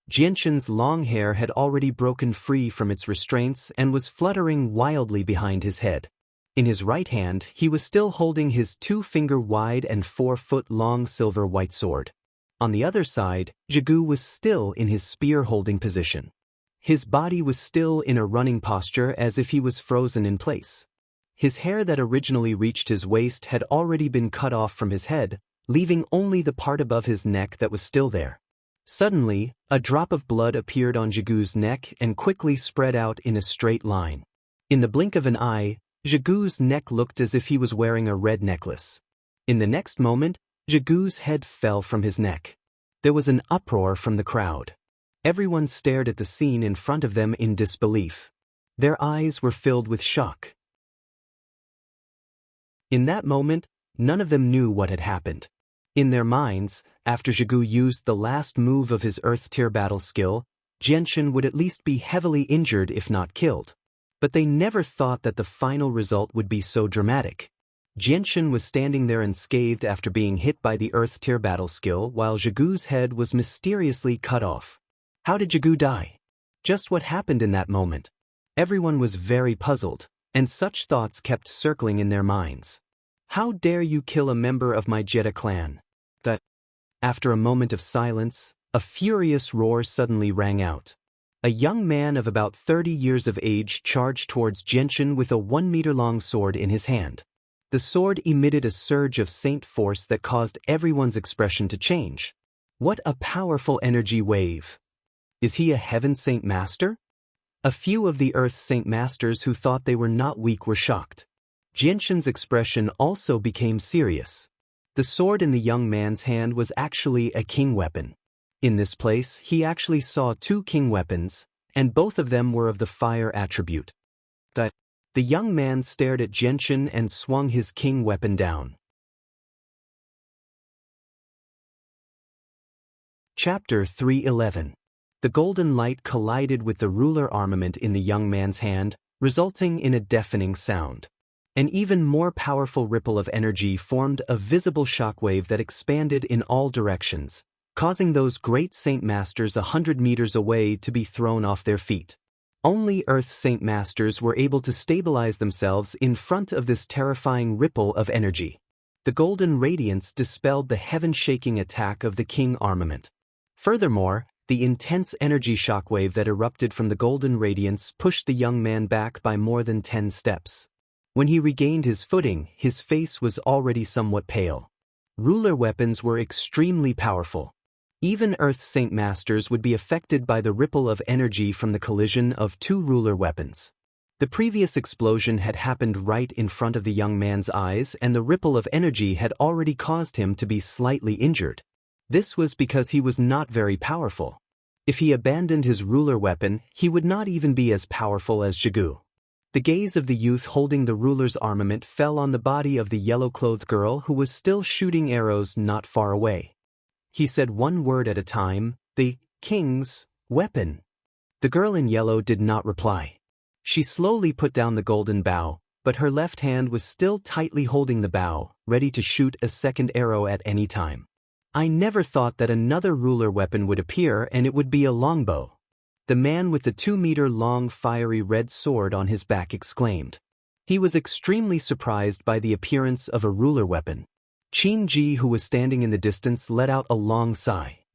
Xianxia's long hair had already broken free from its restraints and was fluttering wildly behind his head. In his right hand, he was still holding his 2-finger-wide and 4-foot-long silver-white sword. On the other side, Zhigu was still in his spear-holding position. His body was still in a running posture as if he was frozen in place. His hair that originally reached his waist had already been cut off from his head, leaving only the part above his neck that was still there. Suddenly, a drop of blood appeared on Zhigu's neck and quickly spread out in a straight line. In the blink of an eye, Zhigu's neck looked as if he was wearing a red necklace. In the next moment, Zhigu's head fell from his neck. There was an uproar from the crowd. Everyone stared at the scene in front of them in disbelief. Their eyes were filled with shock. In that moment, none of them knew what had happened. In their minds, after Zhigu used the last move of his Earth-tier battle skill, Xianxia would at least be heavily injured if not killed. But they never thought that the final result would be so dramatic. Xianxia was standing there unscathed after being hit by the Earth-tier battle skill while Zhigu's head was mysteriously cut off. How did Zhigu die? Just what happened in that moment? Everyone was very puzzled, and such thoughts kept circling in their minds. How dare you kill a member of my Jedi clan? After a moment of silence, a furious roar suddenly rang out. A young man of about 30 years of age charged towards Xianxia with a 1-meter-long sword in his hand. The sword emitted a surge of saint force that caused everyone's expression to change. What a powerful energy wave! Is he a Heaven Saint Master? A few of the Earth Saint Masters who thought they were not weak were shocked. Xianxia's expression also became serious. The sword in the young man's hand was actually a king weapon. In this place, he actually saw two king weapons, and both of them were of the fire attribute. The young man stared at Xianxia and swung his king weapon down. Chapter 3:11. The golden light collided with the ruler armament in the young man's hand, resulting in a deafening sound. An even more powerful ripple of energy formed a visible shockwave that expanded in all directions, causing those great Saint Masters 100 meters away to be thrown off their feet. Only Earth Saint Masters were able to stabilize themselves in front of this terrifying ripple of energy. The golden radiance dispelled the heaven-shaking attack of the king armament. Furthermore, the intense energy shockwave that erupted from the golden radiance pushed the young man back by more than 10 steps. When he regained his footing, his face was already somewhat pale. Ruler weapons were extremely powerful. Even Earth Saint Masters would be affected by the ripple of energy from the collision of two ruler weapons. The previous explosion had happened right in front of the young man's eyes, and the ripple of energy had already caused him to be slightly injured. This was because he was not very powerful. If he abandoned his ruler weapon, he would not even be as powerful as Zhigu. The gaze of the youth holding the ruler's armament fell on the body of the yellow-clothed girl who was still shooting arrows not far away. He said one word at a time, "The king's weapon." The girl in yellow did not reply. She slowly put down the golden bow, but her left hand was still tightly holding the bow, ready to shoot a second arrow at any time. I never thought that another ruler weapon would appear, and it would be a longbow. The man with the 2-meter-long fiery red sword on his back exclaimed. He was extremely surprised by the appearance of a ruler weapon. Qin Ji, who was standing in the distance, let out a long sigh.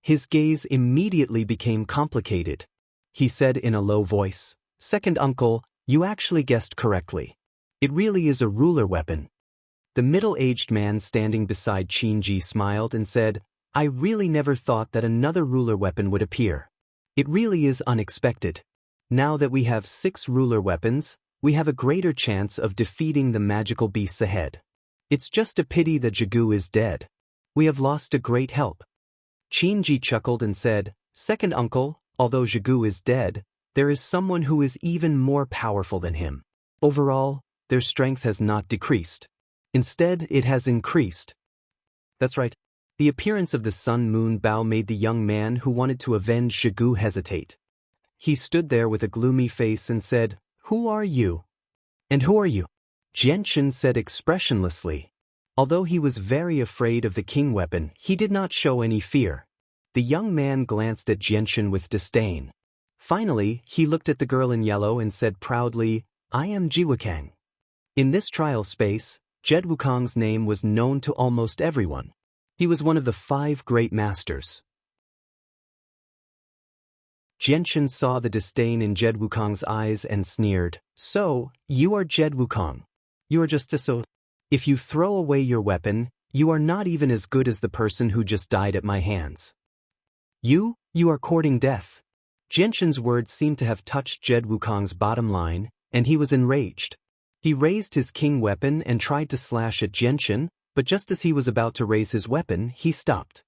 His gaze immediately became complicated. He said in a low voice, "Second uncle, you actually guessed correctly. It really is a ruler weapon." The middle-aged man standing beside Qin Ji smiled and said, "I really never thought that another ruler weapon would appear. It really is unexpected. Now that we have 6 ruler weapons, we have a greater chance of defeating the magical beasts ahead. It's just a pity that Zhigu is dead. We have lost a great help." Qin Ji chuckled and said, "Second uncle, although Zhigu is dead, there is someone who is even more powerful than him. Overall, their strength has not decreased. Instead, it has increased." That's right. The appearance of the sun-moon bow made the young man who wanted to avenge Zhigu hesitate. He stood there with a gloomy face and said, "Who are you? And who are you?" Xianxia said expressionlessly. Although he was very afraid of the king weapon, he did not show any fear. The young man glanced at Xianxia with disdain. Finally, he looked at the girl in yellow and said proudly, "I am Jiwukang." In this trial space, Jed Wukong's name was known to almost everyone. He was one of the 5 great masters. Xianxia saw the disdain in Jed Wukong's eyes and sneered, "So, you are Jed Wukong. You are just so. If you throw away your weapon, you are not even as good as the person who just died at my hands. You are courting death." Xianxia's words seemed to have touched Jed Wukong's bottom line, and he was enraged. He raised his king weapon and tried to slash at Xianxia, but just as he was about to raise his weapon, he stopped.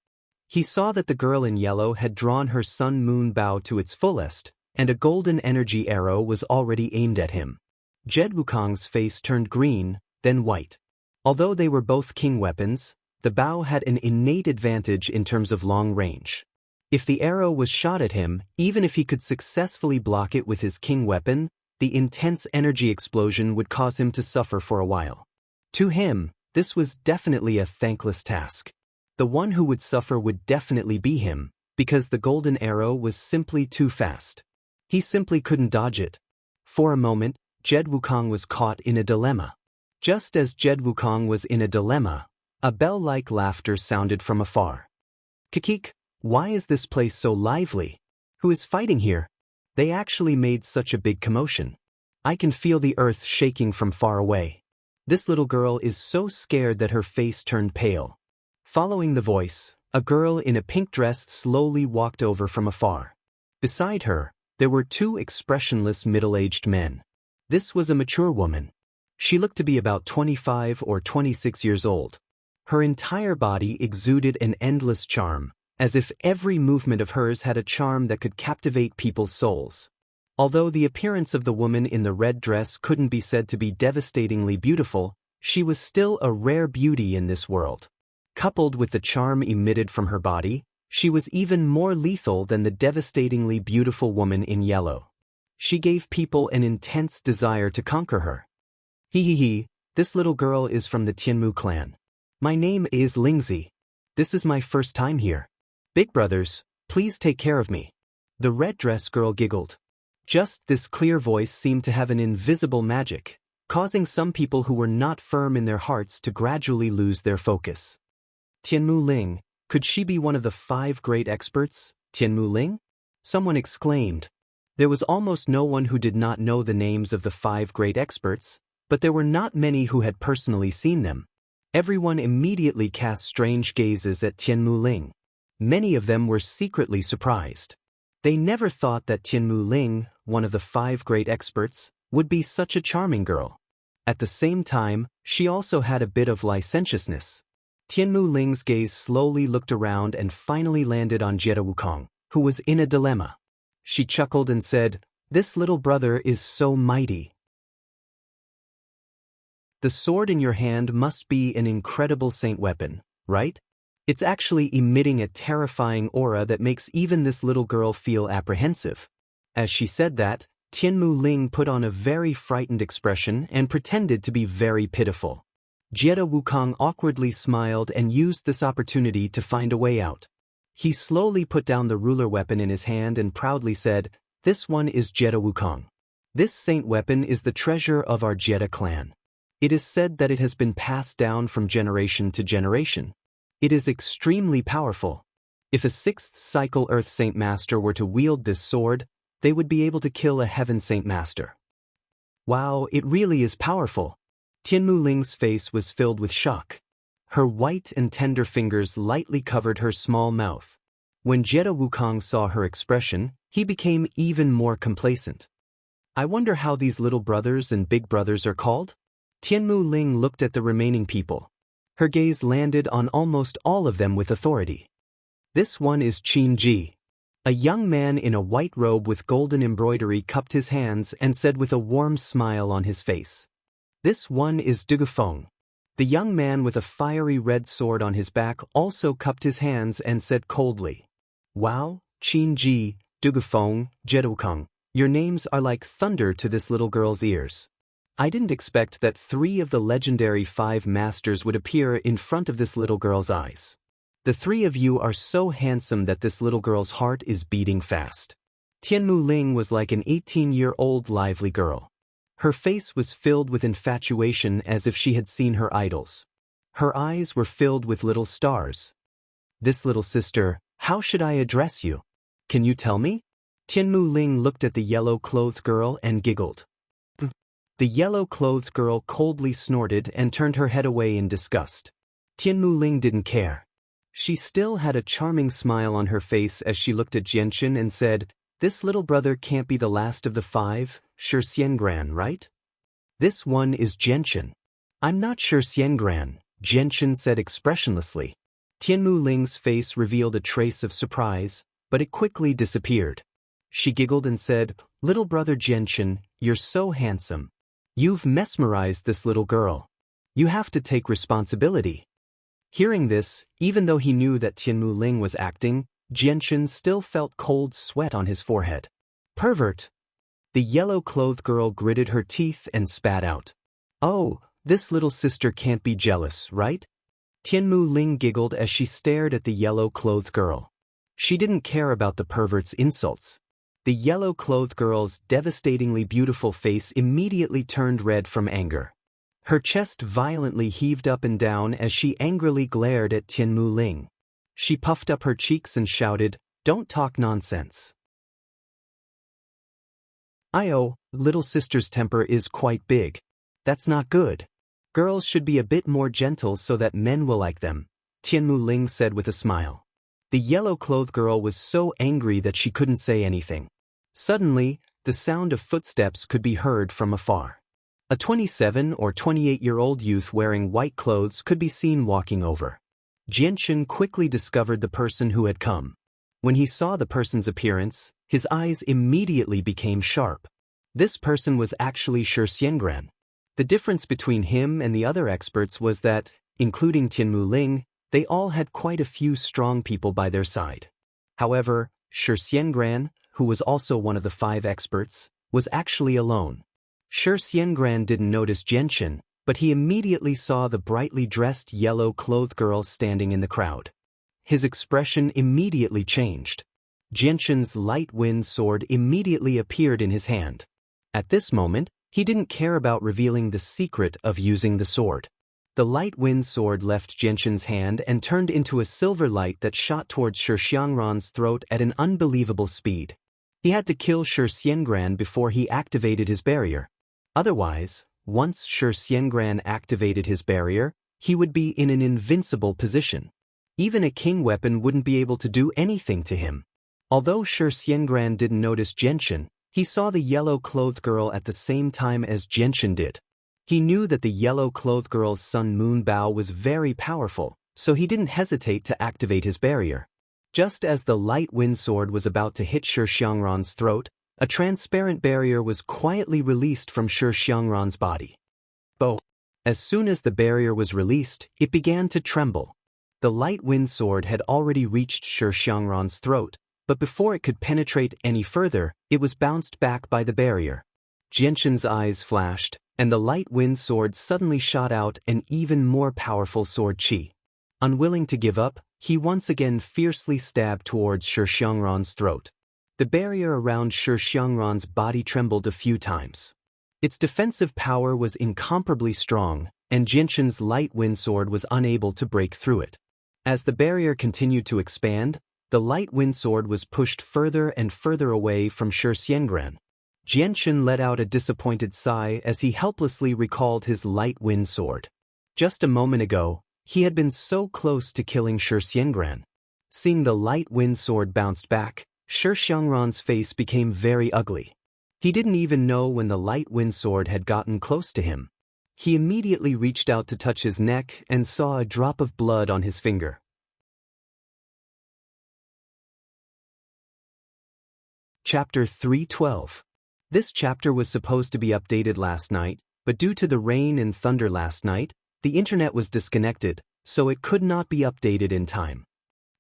He saw that the girl in yellow had drawn her sun-moon bow to its fullest, and a golden energy arrow was already aimed at him. Jed Wukong's face turned green, then white. Although they were both king weapons, the bow had an innate advantage in terms of long range. If the arrow was shot at him, even if he could successfully block it with his king weapon, the intense energy explosion would cause him to suffer for a while. To him, this was definitely a thankless task. The one who would suffer would definitely be him, because the golden arrow was simply too fast. He simply couldn't dodge it. For a moment, Jed Wukong was caught in a dilemma. Just as Jed Wukong was in a dilemma, a bell-like laughter sounded from afar. "Kikik, why is this place so lively? Who is fighting here? They actually made such a big commotion. I can feel the earth shaking from far away. This little girl is so scared that her face turned pale." Following the voice, a girl in a pink dress slowly walked over from afar. Beside her, there were 2 expressionless middle-aged men. This was a mature woman. She looked to be about 25 or 26 years old. Her entire body exuded an endless charm, as if every movement of hers had a charm that could captivate people's souls. Although the appearance of the woman in the red dress couldn't be said to be devastatingly beautiful, she was still a rare beauty in this world. Coupled with the charm emitted from her body, she was even more lethal than the devastatingly beautiful woman in yellow. She gave people an intense desire to conquer her. Hee, this little girl is from the Tianmu clan. My name is Lingzi. This is my first time here. Big brothers, please take care of me. The red dress girl giggled. Just this clear voice seemed to have an invisible magic, causing some people who were not firm in their hearts to gradually lose their focus. Tianmu Ling, could she be one of the 5 great experts? Tianmu Ling? Someone exclaimed. There was almost no one who did not know the names of the 5 great experts, but there were not many who had personally seen them. Everyone immediately cast strange gazes at Tianmu Ling. Many of them were secretly surprised. They never thought that Tianmu Ling, one of the 5 great experts, would be such a charming girl. At the same time, she also had a bit of licentiousness. Tianmu Ling's gaze slowly looked around and finally landed on Jie Wukong, who was in a dilemma. She chuckled and said, "This little brother is so mighty. The sword in your hand must be an incredible saint weapon, right? It's actually emitting a terrifying aura that makes even this little girl feel apprehensive." As she said that, Tianmu Ling put on a very frightened expression and pretended to be very pitiful. Jie Wukong awkwardly smiled and used this opportunity to find a way out. He slowly put down the ruler weapon in his hand and proudly said, "This one is Jie Wukong. This saint weapon is the treasure of our Jie clan. It is said that it has been passed down from generation to generation. It is extremely powerful. If a 6th cycle Earth Saint Master were to wield this sword, they would be able to kill a Heaven Saint Master." Wow, it really is powerful. Tianmu Ling's face was filled with shock. Her white and tender fingers lightly covered her small mouth. When Jie Wukong saw her expression, he became even more complacent. I wonder how these little brothers and big brothers are called? Tianmu Ling looked at the remaining people. Her gaze landed on almost all of them with authority. This one is Qin Ji. A young man in a white robe with golden embroidery cupped his hands and said with a warm smile on his face. This one is Dugufeng. The young man with a fiery red sword on his back also cupped his hands and said coldly, "Wow, Qin Ji, Dugufeng, Jie Wukong, your names are like thunder to this little girl's ears. I didn't expect that 3 of the legendary 5 masters would appear in front of this little girl's eyes. The 3 of you are so handsome that this little girl's heart is beating fast." Tianmu Ling was like an 18-year-old lively girl. Her face was filled with infatuation as if she had seen her idols. Her eyes were filled with little stars. "This little sister, how should I address you? Can you tell me?" Tianmu Ling looked at the yellow-clothed girl and giggled. The yellow-clothed girl coldly snorted and turned her head away in disgust. Tianmu Ling didn't care. She still had a charming smile on her face as she looked at Jianchen and said, "This little brother can't be the last of the 5, sure Xiangran, right?" "This one is Jianchen." "I'm not sure Xiangran," Jianchen said expressionlessly. Tianmu Ling's face revealed a trace of surprise, but it quickly disappeared. She giggled and said, "Little brother Jianchen, you're so handsome. You've mesmerized this little girl. You have to take responsibility." Hearing this, even though he knew that Tianmu Ling was acting, Jianchen still felt cold sweat on his forehead. "Pervert!" The yellow-clothed girl gritted her teeth and spat out. "Oh, this little sister can't be jealous, right?" Tianmu Ling giggled as she stared at the yellow-clothed girl. She didn't care about the pervert's insults. The yellow-clothed girl's devastatingly beautiful face immediately turned red from anger. Her chest violently heaved up and down as she angrily glared at Tianmu Ling. She puffed up her cheeks and shouted, "Don't talk nonsense." Little sister's temper is quite big. That's not good. Girls should be a bit more gentle so that men will like them, Tianmu Ling said with a smile. The yellow-clothed girl was so angry that she couldn't say anything. Suddenly, the sound of footsteps could be heard from afar. A 27 or 28-year-old youth wearing white clothes could be seen walking over. Jianchen quickly discovered the person who had come. When he saw the person's appearance, his eyes immediately became sharp. This person was actually Xianxia. The difference between him and the other experts was that, including Tianmu Ling, they all had quite a few strong people by their side. However, Xianxia, who was also one of the 5 experts, was actually alone. Xianxia didn't notice Jianchen, but he immediately saw the brightly dressed yellow-clothed girl standing in the crowd. His expression immediately changed. Jianchen's light wind sword immediately appeared in his hand. At this moment, he didn't care about revealing the secret of using the sword. The light wind sword left Jianchen's hand and turned into a silver light that shot towards Xianxia's throat at an unbelievable speed. He had to kill Xianxia before he activated his barrier. Otherwise, once Xianxia activated his barrier, he would be in an invincible position. Even a king weapon wouldn't be able to do anything to him. Although Xianxia didn't notice Jianchen, he saw the yellow-clothed girl at the same time as Jianchen did. He knew that the yellow-clothed girl's Sun Moon Bow was very powerful, so he didn't hesitate to activate his barrier. Just as the light wind sword was about to hit Xianxia's throat, a transparent barrier was quietly released from Xianxia's body. As soon as the barrier was released, it began to tremble. The light wind sword had already reached Xianxia's throat, but before it could penetrate any further, it was bounced back by the barrier. Jianchen's eyes flashed, and the light wind sword suddenly shot out an even more powerful sword qi. Unwilling to give up, he once again fiercely stabbed towards Xianxia's throat. The barrier around Xianxia's body trembled a few times. Its defensive power was incomparably strong, and Jianchen's light wind sword was unable to break through it. As the barrier continued to expand, the light wind sword was pushed further and further away from Xianxia. Jianchen let out a disappointed sigh as he helplessly recalled his light wind sword. Just a moment ago, he had been so close to killing Xianxia. Seeing the light wind sword bounced back, Xianxia's face became very ugly. He didn't even know when the light wind sword had gotten close to him. He immediately reached out to touch his neck and saw a drop of blood on his finger. Chapter 312. This chapter was supposed to be updated last night, but due to the rain and thunder last night, the internet was disconnected, so it could not be updated in time.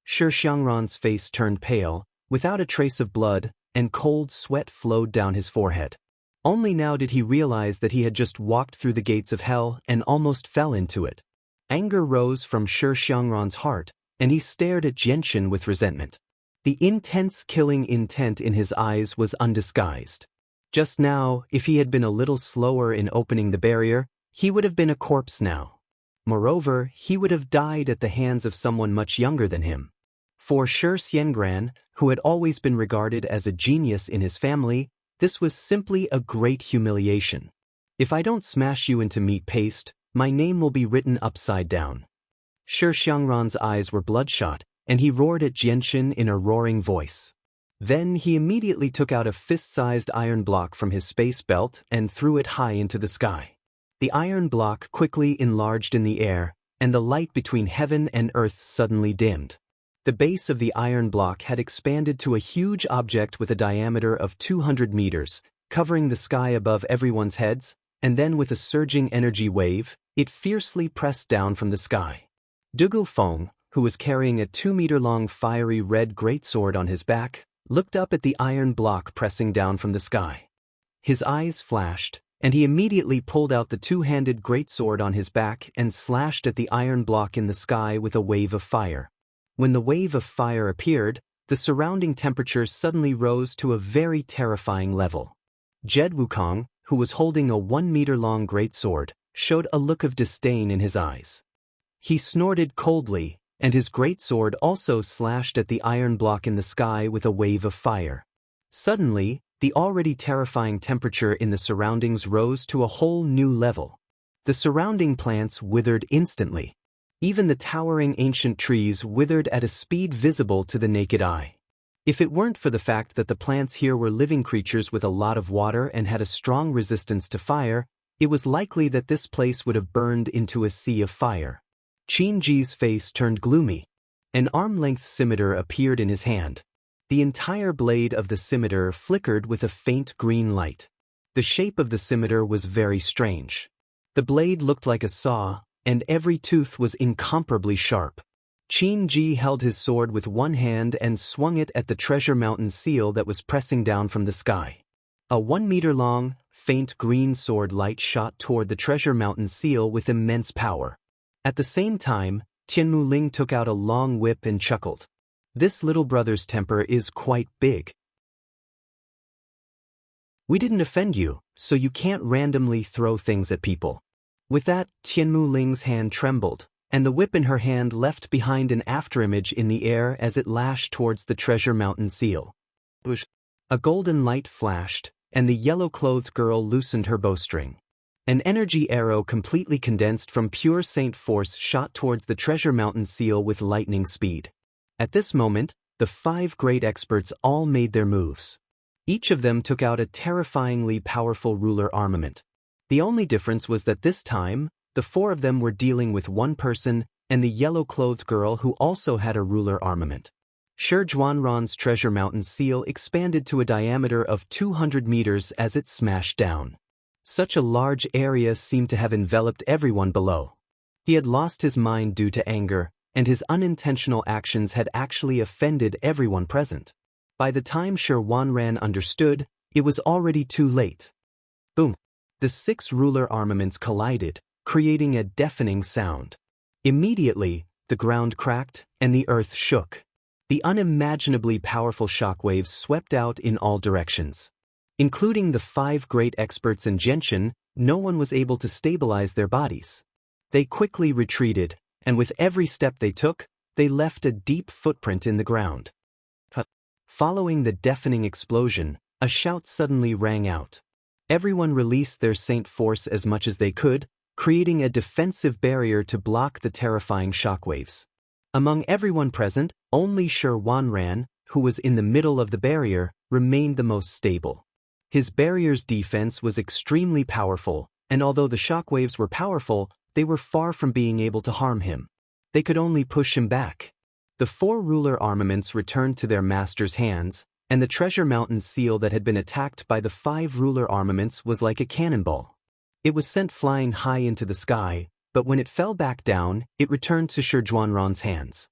Xianxia's face turned pale, without a trace of blood, and cold sweat flowed down his forehead. Only now did he realize that he had just walked through the gates of hell and almost fell into it. Anger rose from Xianxia's heart, and he stared at Jianchen with resentment. The intense killing intent in his eyes was undisguised. Just now, if he had been a little slower in opening the barrier, he would have been a corpse now. Moreover, he would have died at the hands of someone much younger than him. For Xianxia, who had always been regarded as a genius in his family, this was simply a great humiliation. If I don't smash you into meat paste, my name will be written upside down. Xianxia's eyes were bloodshot, and he roared at Jianchen in a roaring voice. Then he immediately took out a fist-sized iron block from his space belt and threw it high into the sky. The iron block quickly enlarged in the air, and the light between heaven and earth suddenly dimmed. The base of the iron block had expanded to a huge object with a diameter of 200 meters, covering the sky above everyone's heads, and then with a surging energy wave, it fiercely pressed down from the sky. Dugu Feng, who was carrying a 2-meter-long fiery red greatsword on his back, looked up at the iron block pressing down from the sky. His eyes flashed, and he immediately pulled out the 2-handed greatsword on his back and slashed at the iron block in the sky with a wave of fire. When the wave of fire appeared, the surrounding temperature suddenly rose to a very terrifying level. Jed Wukong, who was holding a 1-meter-long greatsword, showed a look of disdain in his eyes. He snorted coldly, and his greatsword also slashed at the iron block in the sky with a wave of fire. Suddenly, the already terrifying temperature in the surroundings rose to a whole new level. The surrounding plants withered instantly. Even the towering ancient trees withered at a speed visible to the naked eye. If it weren't for the fact that the plants here were living creatures with a lot of water and had a strong resistance to fire, It was likely that this place would have burned into a sea of fire. Qin Ji's face turned gloomy. An arm-length scimitar appeared in his hand. The entire blade of the scimitar flickered with a faint green light. The shape of the scimitar was very strange. The blade looked like a saw, and every tooth was incomparably sharp. Qin Ji held his sword with one hand and swung it at the Treasure Mountain seal that was pressing down from the sky. A 1-meter-long, faint green sword light shot toward the Treasure Mountain seal with immense power. At the same time, Tianmu Ling took out a long whip and chuckled. This little brother's temper is quite big. We didn't offend you, so you can't randomly throw things at people. With that, Tianmu Ling's hand trembled, and the whip in her hand left behind an afterimage in the air as it lashed towards the Treasure Mountain seal. A golden light flashed, and the yellow-clothed girl loosened her bowstring. An energy arrow completely condensed from pure saint force shot towards the Treasure Mountain seal with lightning speed. At this moment, the 5 great experts all made their moves. Each of them took out a terrifyingly powerful ruler armament. The only difference was that this time, the 4 of them were dealing with one person and the yellow-clothed girl who also had a ruler armament. Shi Zhuanran's Treasure Mountain seal expanded to a diameter of 200 meters as it smashed down. Such a large area seemed to have enveloped everyone below. He had lost his mind due to anger, and his unintentional actions had actually offended everyone present. By the time Shi Wanran understood, it was already too late. Boom! The 6 ruler armaments collided, creating a deafening sound. Immediately, the ground cracked and the earth shook. The unimaginably powerful shockwaves swept out in all directions. Including the 5 great experts in Genshin, no one was able to stabilize their bodies. They quickly retreated, and with every step they took, they left a deep footprint in the ground. Following the deafening explosion, a shout suddenly rang out. Everyone released their saint force as much as they could, creating a defensive barrier to block the terrifying shockwaves. Among everyone present, only Shi Wanran, who was in the middle of the barrier, remained the most stable. His barrier's defense was extremely powerful, and although the shockwaves were powerful, they were far from being able to harm him. They could only push him back. The 4 ruler armaments returned to their master's hands, and the Treasure Mountain seal that had been attacked by the 5 ruler armaments was like a cannonball. It was sent flying high into the sky, but when it fell back down, it returned to Shi Zhuanran's hands.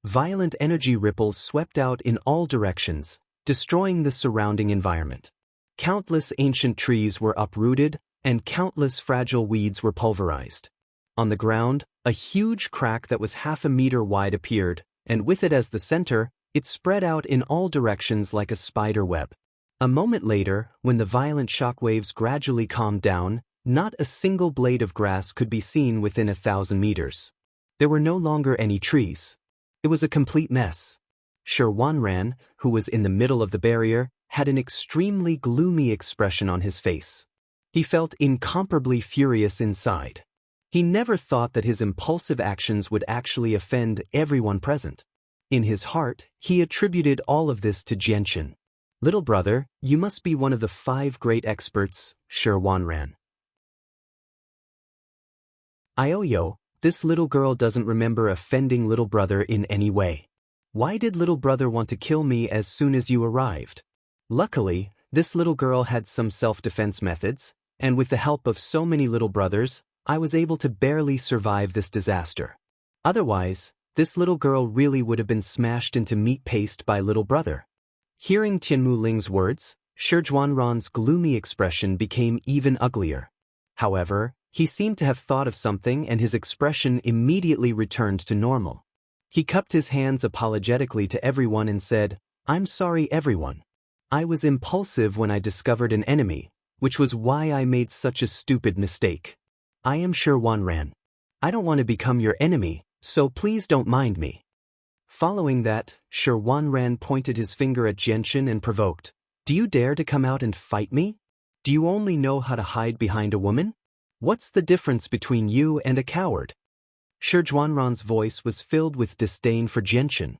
Violent energy ripples swept out in all directions, destroying the surrounding environment. Countless ancient trees were uprooted, and countless fragile weeds were pulverized. On the ground, a huge crack that was half a meter wide appeared, and with it as the center, it spread out in all directions like a spider web. A moment later, when the violent shockwaves gradually calmed down, not a single blade of grass could be seen within 1,000 meters. There were no longer any trees. It was a complete mess. Shi Wanran, who was in the middle of the barrier, had an extremely gloomy expression on his face. He felt incomparably furious inside. He never thought that his impulsive actions would actually offend everyone present. In his heart, he attributed all of this to Genshin. Little brother, you must be one of the 5 great experts, Shi Wanran. Ioyo, this little girl doesn't remember offending little brother in any way. Why did little brother want to kill me as soon as you arrived? Luckily, this little girl had some self-defense methods, and with the help of so many little brothers, I was able to barely survive this disaster. Otherwise, this little girl really would have been smashed into meat paste by little brother. Hearing Tianmu Ling's words, Shi Zhuanran's gloomy expression became even uglier. However, he seemed to have thought of something and his expression immediately returned to normal. He cupped his hands apologetically to everyone and said, "I'm sorry everyone. I was impulsive when I discovered an enemy, which was why I made such a stupid mistake. I am Shi Wanran. I don't want to become your enemy, so please don't mind me." Following that, Shi Wanran pointed his finger at Genshin and provoked, "Do you dare to come out and fight me? Do you only know how to hide behind a woman? What's the difference between you and a coward?" Shi Zhuanran's voice was filled with disdain for Genshin.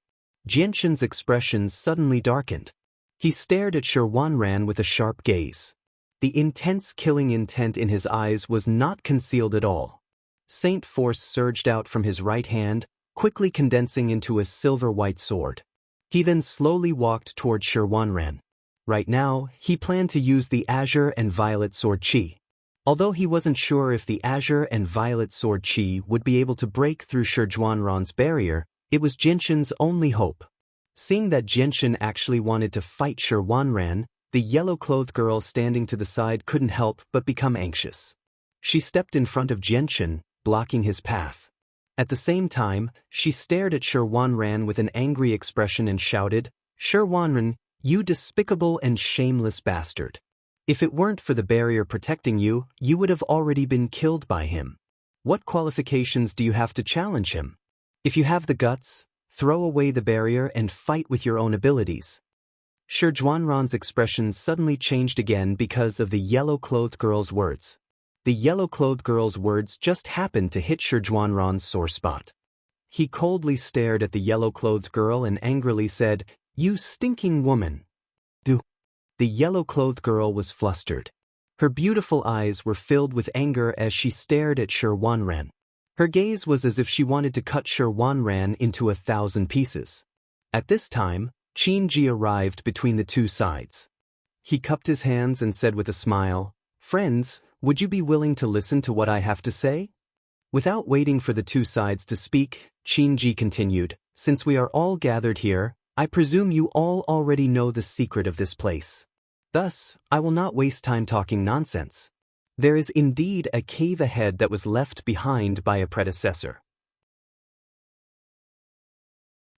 Genshin's expression suddenly darkened. He stared at Shi Wanran with a sharp gaze. The intense killing intent in his eyes was not concealed at all. Saint Force surged out from his right hand, quickly condensing into a silver-white sword. He then slowly walked toward Shi Wanran. Right now, he planned to use the Azure and Violet Sword Qi. Although he wasn't sure if the Azure and Violet Sword Qi would be able to break through Shi Wanran's barrier, it was Jinshin's only hope. Seeing that Jinshin actually wanted to fight Shi Wanran, the yellow-clothed girl standing to the side couldn't help but become anxious. She stepped in front of Jinshin, blocking his path. At the same time, she stared at Shi Wanran with an angry expression and shouted, "Shi Wanran, you despicable and shameless bastard. If it weren't for the barrier protecting you, you would have already been killed by him. What qualifications do you have to challenge him? If you have the guts, throw away the barrier and fight with your own abilities." Shi Wanran's expression suddenly changed again because of the yellow-clothed girl's words. The yellow-clothed girl's words just happened to hit Shi Wanran's sore spot. He coldly stared at the yellow-clothed girl and angrily said, "You stinking woman." The yellow-clothed girl was flustered. Her beautiful eyes were filled with anger as she stared at Shi Wanran. Her gaze was as if she wanted to cut Shi Wanran into 1,000 pieces. At this time, Xianxia arrived between the two sides. He cupped his hands and said with a smile, "Friends, would you be willing to listen to what I have to say?" Without waiting for the two sides to speak, Xianxia continued, "Since we are all gathered here, I presume you all already know the secret of this place. Thus, I will not waste time talking nonsense. There is indeed a cave ahead that was left behind by a predecessor.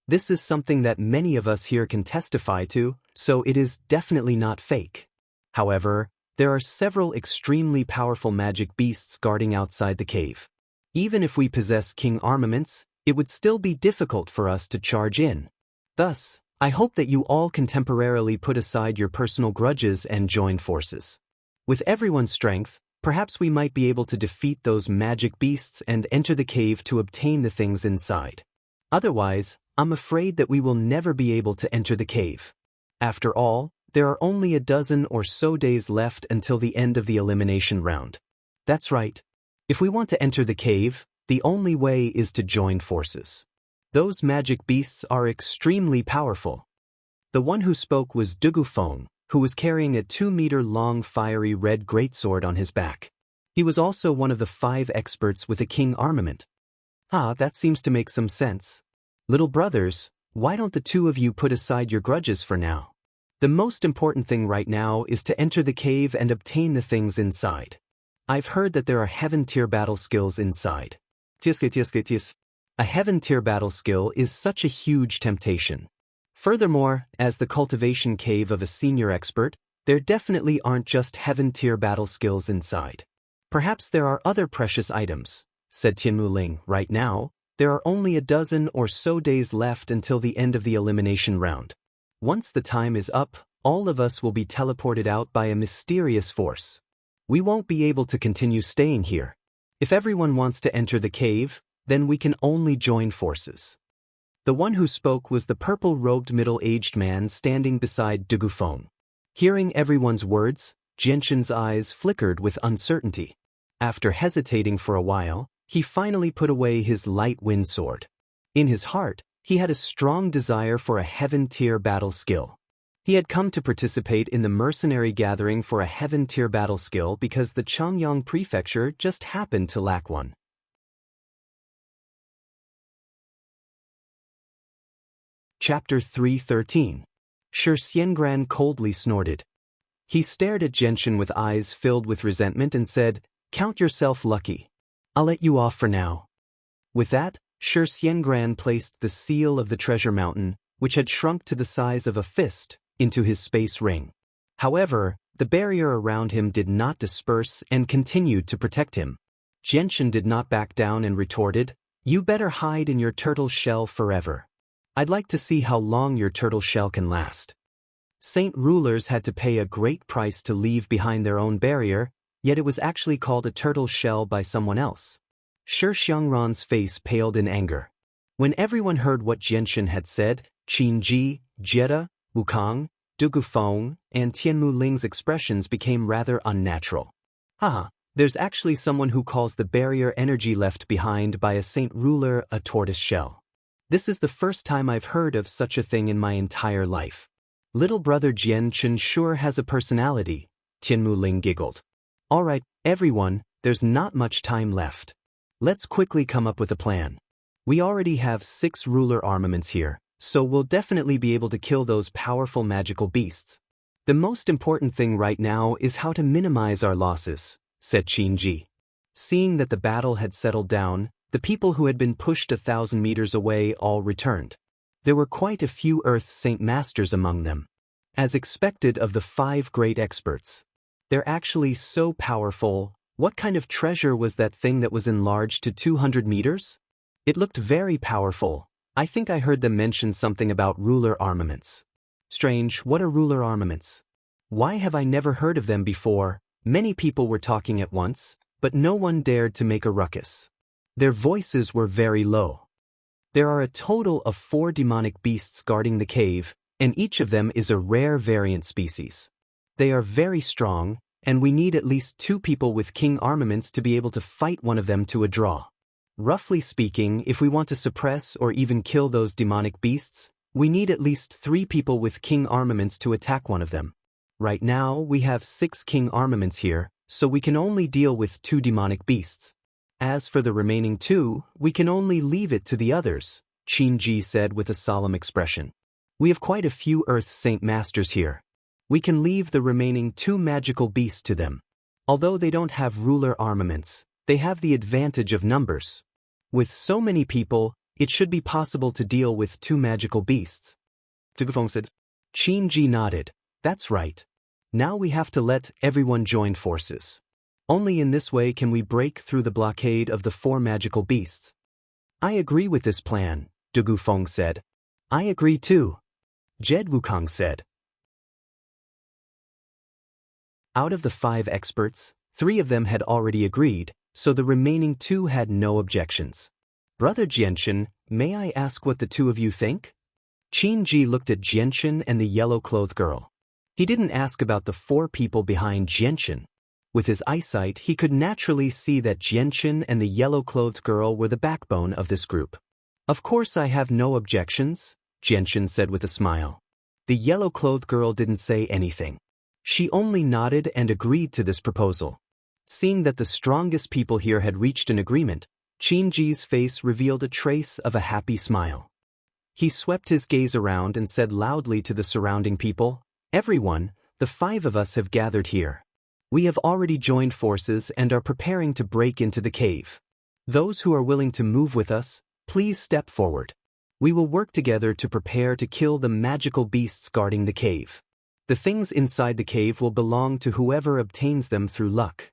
This is something that many of us here can testify to, so it is definitely not fake. However, there are several extremely powerful magic beasts guarding outside the cave. Even if we possess king armaments, it would still be difficult for us to charge in. Thus, I hope that you all can temporarily put aside your personal grudges and join forces. With everyone's strength, perhaps we might be able to defeat those magic beasts and enter the cave to obtain the things inside. Otherwise, I'm afraid that we will never be able to enter the cave. After all, there are only a dozen or so days left until the end of the elimination round. That's right. If we want to enter the cave, the only way is to join forces. Those magic beasts are extremely powerful." The one who spoke was Dugufeng, who was carrying a 2-meter-long fiery red greatsword on his back. He was also one of the 5 experts with a king armament. That seems to make some sense. Little brothers, why don't the two of you put aside your grudges for now? The most important thing right now is to enter the cave and obtain the things inside. I've heard that there are heaven-tier battle skills inside. A heaven-tier battle skill is such a huge temptation. Furthermore, as the cultivation cave of a senior expert, there definitely aren't just heaven-tier battle skills inside. Perhaps there are other precious items, said Tianmuling. Right now, there are only a dozen or so days left until the end of the elimination round. Once the time is up, all of us will be teleported out by a mysterious force. We won't be able to continue staying here. If everyone wants to enter the cave, then we can only join forces. The one who spoke was the purple-robed middle-aged man standing beside Dugufeng. Hearing everyone's words, Jinshin's eyes flickered with uncertainty. After hesitating for a while, he finally put away his light wind sword. In his heart, he had a strong desire for a heaven-tier battle skill. He had come to participate in the mercenary gathering for a heaven-tier battle skill because the Changyang prefecture just happened to lack one. Chapter 313. Shi Xiangran coldly snorted. He stared at Jinshin with eyes filled with resentment and said, "Count yourself lucky. I'll let you off for now." With that, Shi Xiangran placed the seal of the treasure mountain, which had shrunk to the size of a fist, into his space ring. However, the barrier around him did not disperse and continued to protect him. Jinshin did not back down and retorted, "You better hide in your turtle shell forever. I'd like to see how long your turtle shell can last." Saint rulers had to pay a great price to leave behind their own barrier, yet it was actually called a turtle shell by someone else. Shi Xiangran's face paled in anger. When everyone heard what Jinshin had said, Qinji, Jetta, Wukong, Dugufeng and Tianmu Ling's expressions became rather unnatural. Haha, there's actually someone who calls the barrier energy left behind by a saint ruler a tortoise shell. This is the first time I've heard of such a thing in my entire life. Little brother Jianchen sure has a personality, Tianmu Ling giggled. Alright, everyone, there's not much time left. Let's quickly come up with a plan. We already have 6 ruler armaments here, so we'll definitely be able to kill those powerful magical beasts. The most important thing right now is how to minimize our losses, said Qinji. Seeing that the battle had settled down, the people who had been pushed 1,000 meters away all returned. There were quite a few Earth Saint Masters among them. As expected of the 5 great experts. They're actually so powerful. What kind of treasure was that thing that was enlarged to 200 meters? It looked very powerful. I think I heard them mention something about ruler armaments. Strange, what are ruler armaments? Why have I never heard of them before? Many people were talking at once, but no one dared to make a ruckus. Their voices were very low. There are a total of 4 demonic beasts guarding the cave, and each of them is a rare variant species. They are very strong, and we need at least 2 people with king armaments to be able to fight one of them to a draw. Roughly speaking, if we want to suppress or even kill those demonic beasts, we need at least 3 people with king armaments to attack one of them. Right now, we have 6 king armaments here, so we can only deal with 2 demonic beasts. As for the remaining 2, we can only leave it to the others, Qinji said with a solemn expression. We have quite a few Earth Saint Masters here. We can leave the remaining 2 magical beasts to them. Although they don't have ruler armaments, they have the advantage of numbers. With so many people, it should be possible to deal with 2 magical beasts. Dugufeng said. Qinji nodded. That's right. Now we have to let everyone join forces. Only in this way can we break through the blockade of the 4 magical beasts. I agree with this plan, Dugufeng said. I agree too, Jed Wukong said. Out of the 5 experts, 3 of them had already agreed, so the remaining 2 had no objections. Brother Jianchen, may I ask what the 2 of you think? Qinji looked at Jianchen and the yellow-clothed girl. He didn't ask about the 4 people behind Jianchen. With his eyesight, he could naturally see that Jianchen and the yellow-clothed girl were the backbone of this group. Of course I have no objections, Jianchen said with a smile. The yellow-clothed girl didn't say anything. She only nodded and agreed to this proposal. Seeing that the strongest people here had reached an agreement, Qinji's face revealed a trace of a happy smile. He swept his gaze around and said loudly to the surrounding people, Everyone, the 5 of us have gathered here. We have already joined forces and are preparing to break into the cave. Those who are willing to move with us, please step forward. We will work together to prepare to kill the magical beasts guarding the cave. The things inside the cave will belong to whoever obtains them through luck.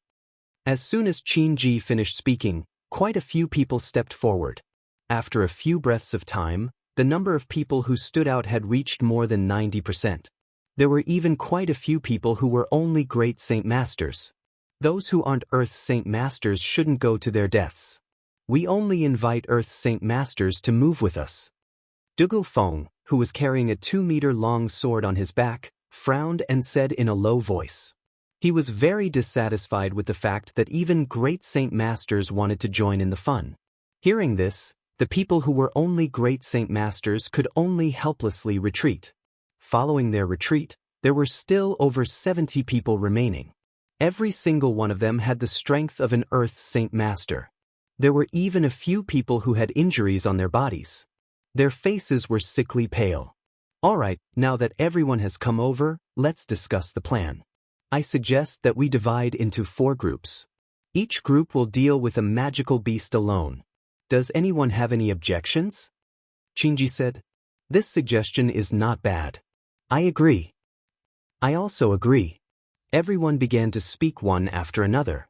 As soon as Qinji finished speaking, quite a few people stepped forward. After a few breaths of time, the number of people who stood out had reached more than 90%. There were even quite a few people who were only Great Saint Masters. Those who aren't Earth Saint Masters shouldn't go to their deaths. We only invite Earth Saint Masters to move with us. Dugufeng, who was carrying a 2-meter-long sword on his back, frowned and said in a low voice. He was very dissatisfied with the fact that even Great Saint Masters wanted to join in the fun. Hearing this, the people who were only Great Saint Masters could only helplessly retreat. Following their retreat, there were still over 70 people remaining. Every single one of them had the strength of an Earth Saint Master. There were even a few people who had injuries on their bodies. Their faces were sickly pale. Alright, now that everyone has come over, let's discuss the plan. I suggest that we divide into 4 groups. Each group will deal with a magical beast alone. Does anyone have any objections? Qinji said. This suggestion is not bad. I agree. I also agree. Everyone began to speak one after another.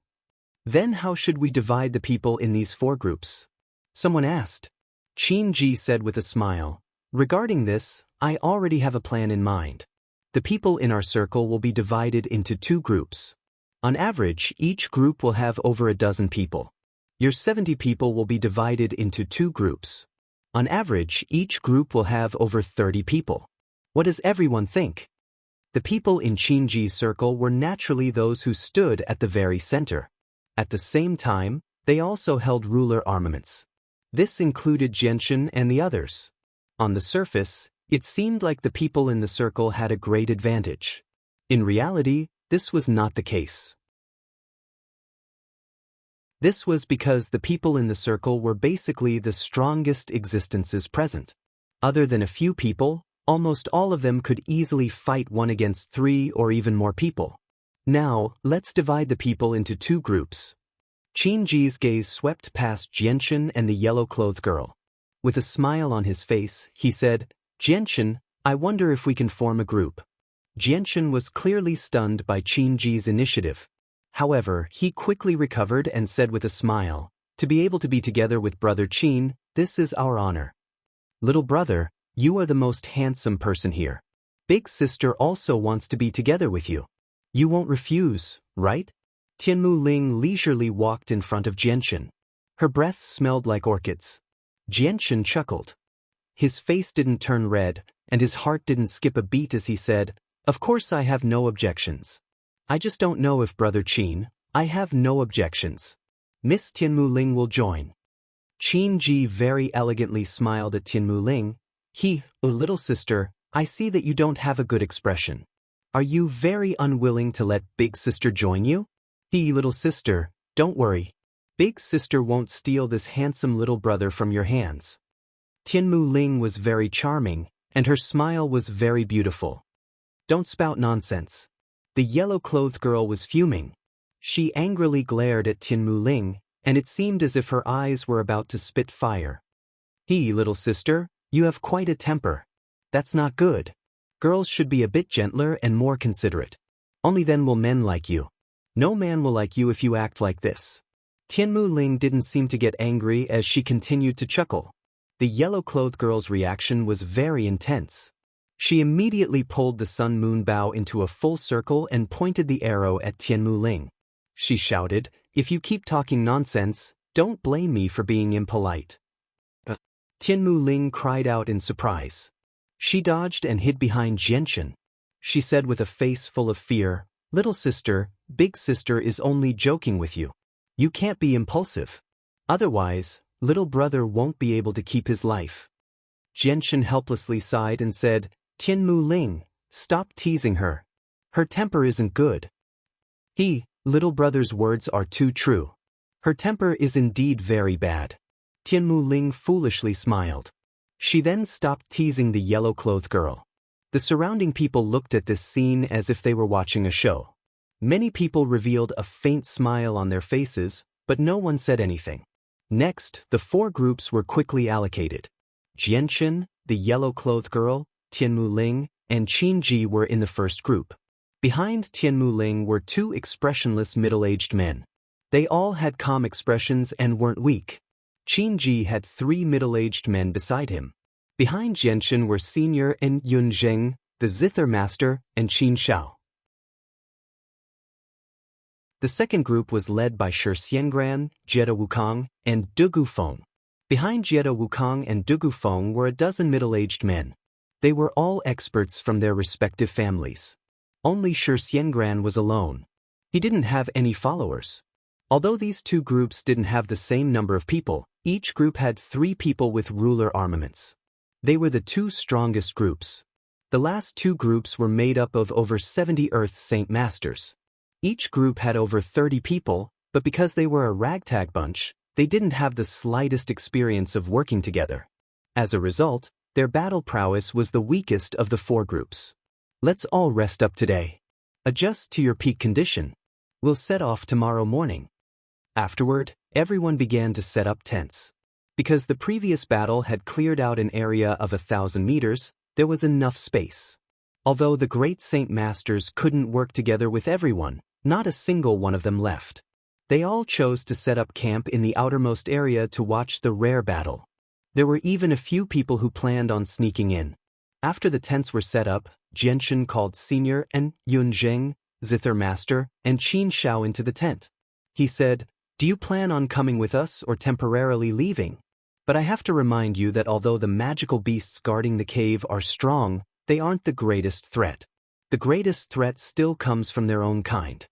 Then how should we divide the people in these 4 groups? Someone asked. Qinji said with a smile. Regarding this, I already have a plan in mind. The people in our circle will be divided into 2 groups. On average, each group will have over a dozen people. Your 70 people will be divided into 2 groups. On average, each group will have over 30 people. What does everyone think? The people in Qinji's circle were naturally those who stood at the very center. At the same time, they also held ruler armaments. This included Xianxia and the others. On the surface, it seemed like the people in the circle had a great advantage. In reality, this was not the case. This was because the people in the circle were basically the strongest existences present. Other than a few people, almost all of them could easily fight one against 3 or even more people. Now, let's divide the people into 2 groups. Qinji's gaze swept past Xianxia and the yellow-clothed girl. With a smile on his face, he said, "Xianxia, I wonder if we can form a group." Xianxia was clearly stunned by Qinji's initiative. However, he quickly recovered and said with a smile, "To be able to be together with Brother Qin, this is our honor. Little brother, you are the most handsome person here. Big sister also wants to be together with you. You won't refuse, right?" Tianmu Ling leisurely walked in front of Xianxia. Her breath smelled like orchids. Xianxia chuckled. His face didn't turn red, and his heart didn't skip a beat as he said, "Of course I have no objections. I just don't know if Brother Qin, I have no objections. Miss Tianmu Ling will join." Qinji very elegantly smiled at Tianmu Ling. "Oh little sister, I see that you don't have a good expression. Are you very unwilling to let big sister join you?" Little sister, don't worry. Big sister won't steal this handsome little brother from your hands." Tianmu Ling was very charming, and her smile was very beautiful. "Don't spout nonsense." The yellow-clothed girl was fuming. She angrily glared at Tianmu Ling, and it seemed as if her eyes were about to spit fire. Little sister, you have quite a temper. That's not good. Girls should be a bit gentler and more considerate. Only then will men like you. No man will like you if you act like this." Tianmu Ling didn't seem to get angry as she continued to chuckle. The yellow-clothed girl's reaction was very intense. She immediately pulled the sun moon bow into a full circle and pointed the arrow at Tianmu Ling. She shouted, "If you keep talking nonsense, don't blame me for being impolite." Tianmu Ling cried out in surprise. She dodged and hid behind Xianxia. She said with a face full of fear, "Little sister, big sister is only joking with you. You can't be impulsive. Otherwise, little brother won't be able to keep his life." Xianxia helplessly sighed and said, "Tianmu Ling, stop teasing her. Her temper isn't good." Little brother's words are too true. Her temper is indeed very bad." Tianmu Ling foolishly smiled. She then stopped teasing the yellow-clothed girl. The surrounding people looked at this scene as if they were watching a show. Many people revealed a faint smile on their faces, but no one said anything. Next, the 4 groups were quickly allocated. Xianxia, the yellow-clothed girl, Tianmu Ling, and Qinji were in the first group. Behind Tianmu Ling were 2 expressionless middle-aged men. They all had calm expressions and weren't weak. Qinji had 3 middle-aged men beside him. Behind Xianxia were Senior and Yunzheng, the Zither Master, and Xianxia. The second group was led by Shi Xiangran, Jiedo Wukong, and Dugu Feng. Behind Jiedo Wukong and Dugu Feng were a dozen middle-aged men. They were all experts from their respective families. Only Shi Xiangran was alone. He didn't have any followers. Although these 2 groups didn't have the same number of people, each group had 3 people with ruler armaments. They were the 2 strongest groups. The last 2 groups were made up of over 70 Earth Saint Masters. Each group had over 30 people, but because they were a ragtag bunch, they didn't have the slightest experience of working together. As a result, their battle prowess was the weakest of the 4 groups. "Let's all rest up today. Adjust to your peak condition. We'll set off tomorrow morning." Afterward, everyone began to set up tents. Because the previous battle had cleared out an area of 1,000 meters, there was enough space. Although the great Saint Masters couldn't work together with everyone, not a single one of them left. They all chose to set up camp in the outermost area to watch the rare battle. There were even a few people who planned on sneaking in. After the tents were set up, Xianxia called Senior and Yunzheng, Zither Master, and Xianxia into the tent. He said, "Do you plan on coming with us or temporarily leaving? But I have to remind you that although the magical beasts guarding the cave are strong, they aren't the greatest threat. The greatest threat still comes from their own kind.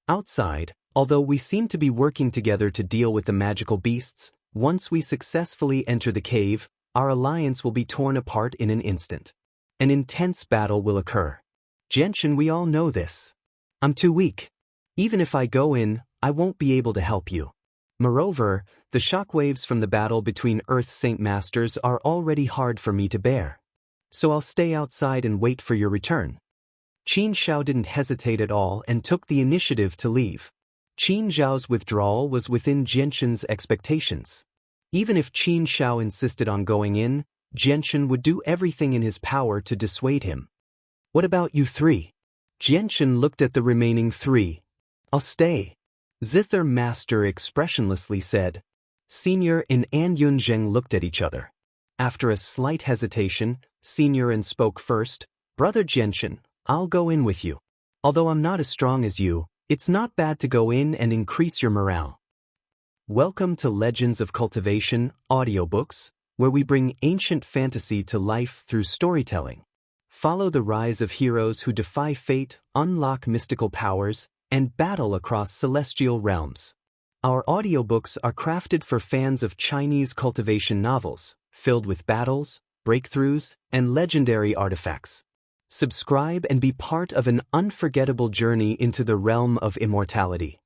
Outside, although we seem to be working together to deal with the magical beasts, once we successfully enter the cave, our alliance will be torn apart in an instant. An intense battle will occur. Xianxia, we all know this. I'm too weak. Even if I go in, I won't be able to help you. Moreover, the shockwaves from the battle between Earth Saint Masters are already hard for me to bear. So I'll stay outside and wait for your return. Qin Xiao didn't hesitate at all and took the initiative to leave. Qin Xiao's withdrawal was within Xianxia's expectations. Even if Qin Xiao insisted on going in, Xianxia would do everything in his power to dissuade him. What about you three? Xianxia looked at the remaining three. I'll stay. Zither Master expressionlessly said. Senior and An Yunzheng looked at each other. After a slight hesitation, Senior and spoke first. Brother Xianxia, I'll go in with you. Although I'm not as strong as you, it's not bad to go in and increase your morale. Welcome to Legends of Cultivation, audiobooks, where we bring ancient fantasy to life through storytelling. Follow the rise of heroes who defy fate, unlock mystical powers, and battle across celestial realms. Our audiobooks are crafted for fans of Chinese cultivation novels, filled with battles, breakthroughs, and legendary artifacts. Subscribe and be part of an unforgettable journey into the realm of immortality.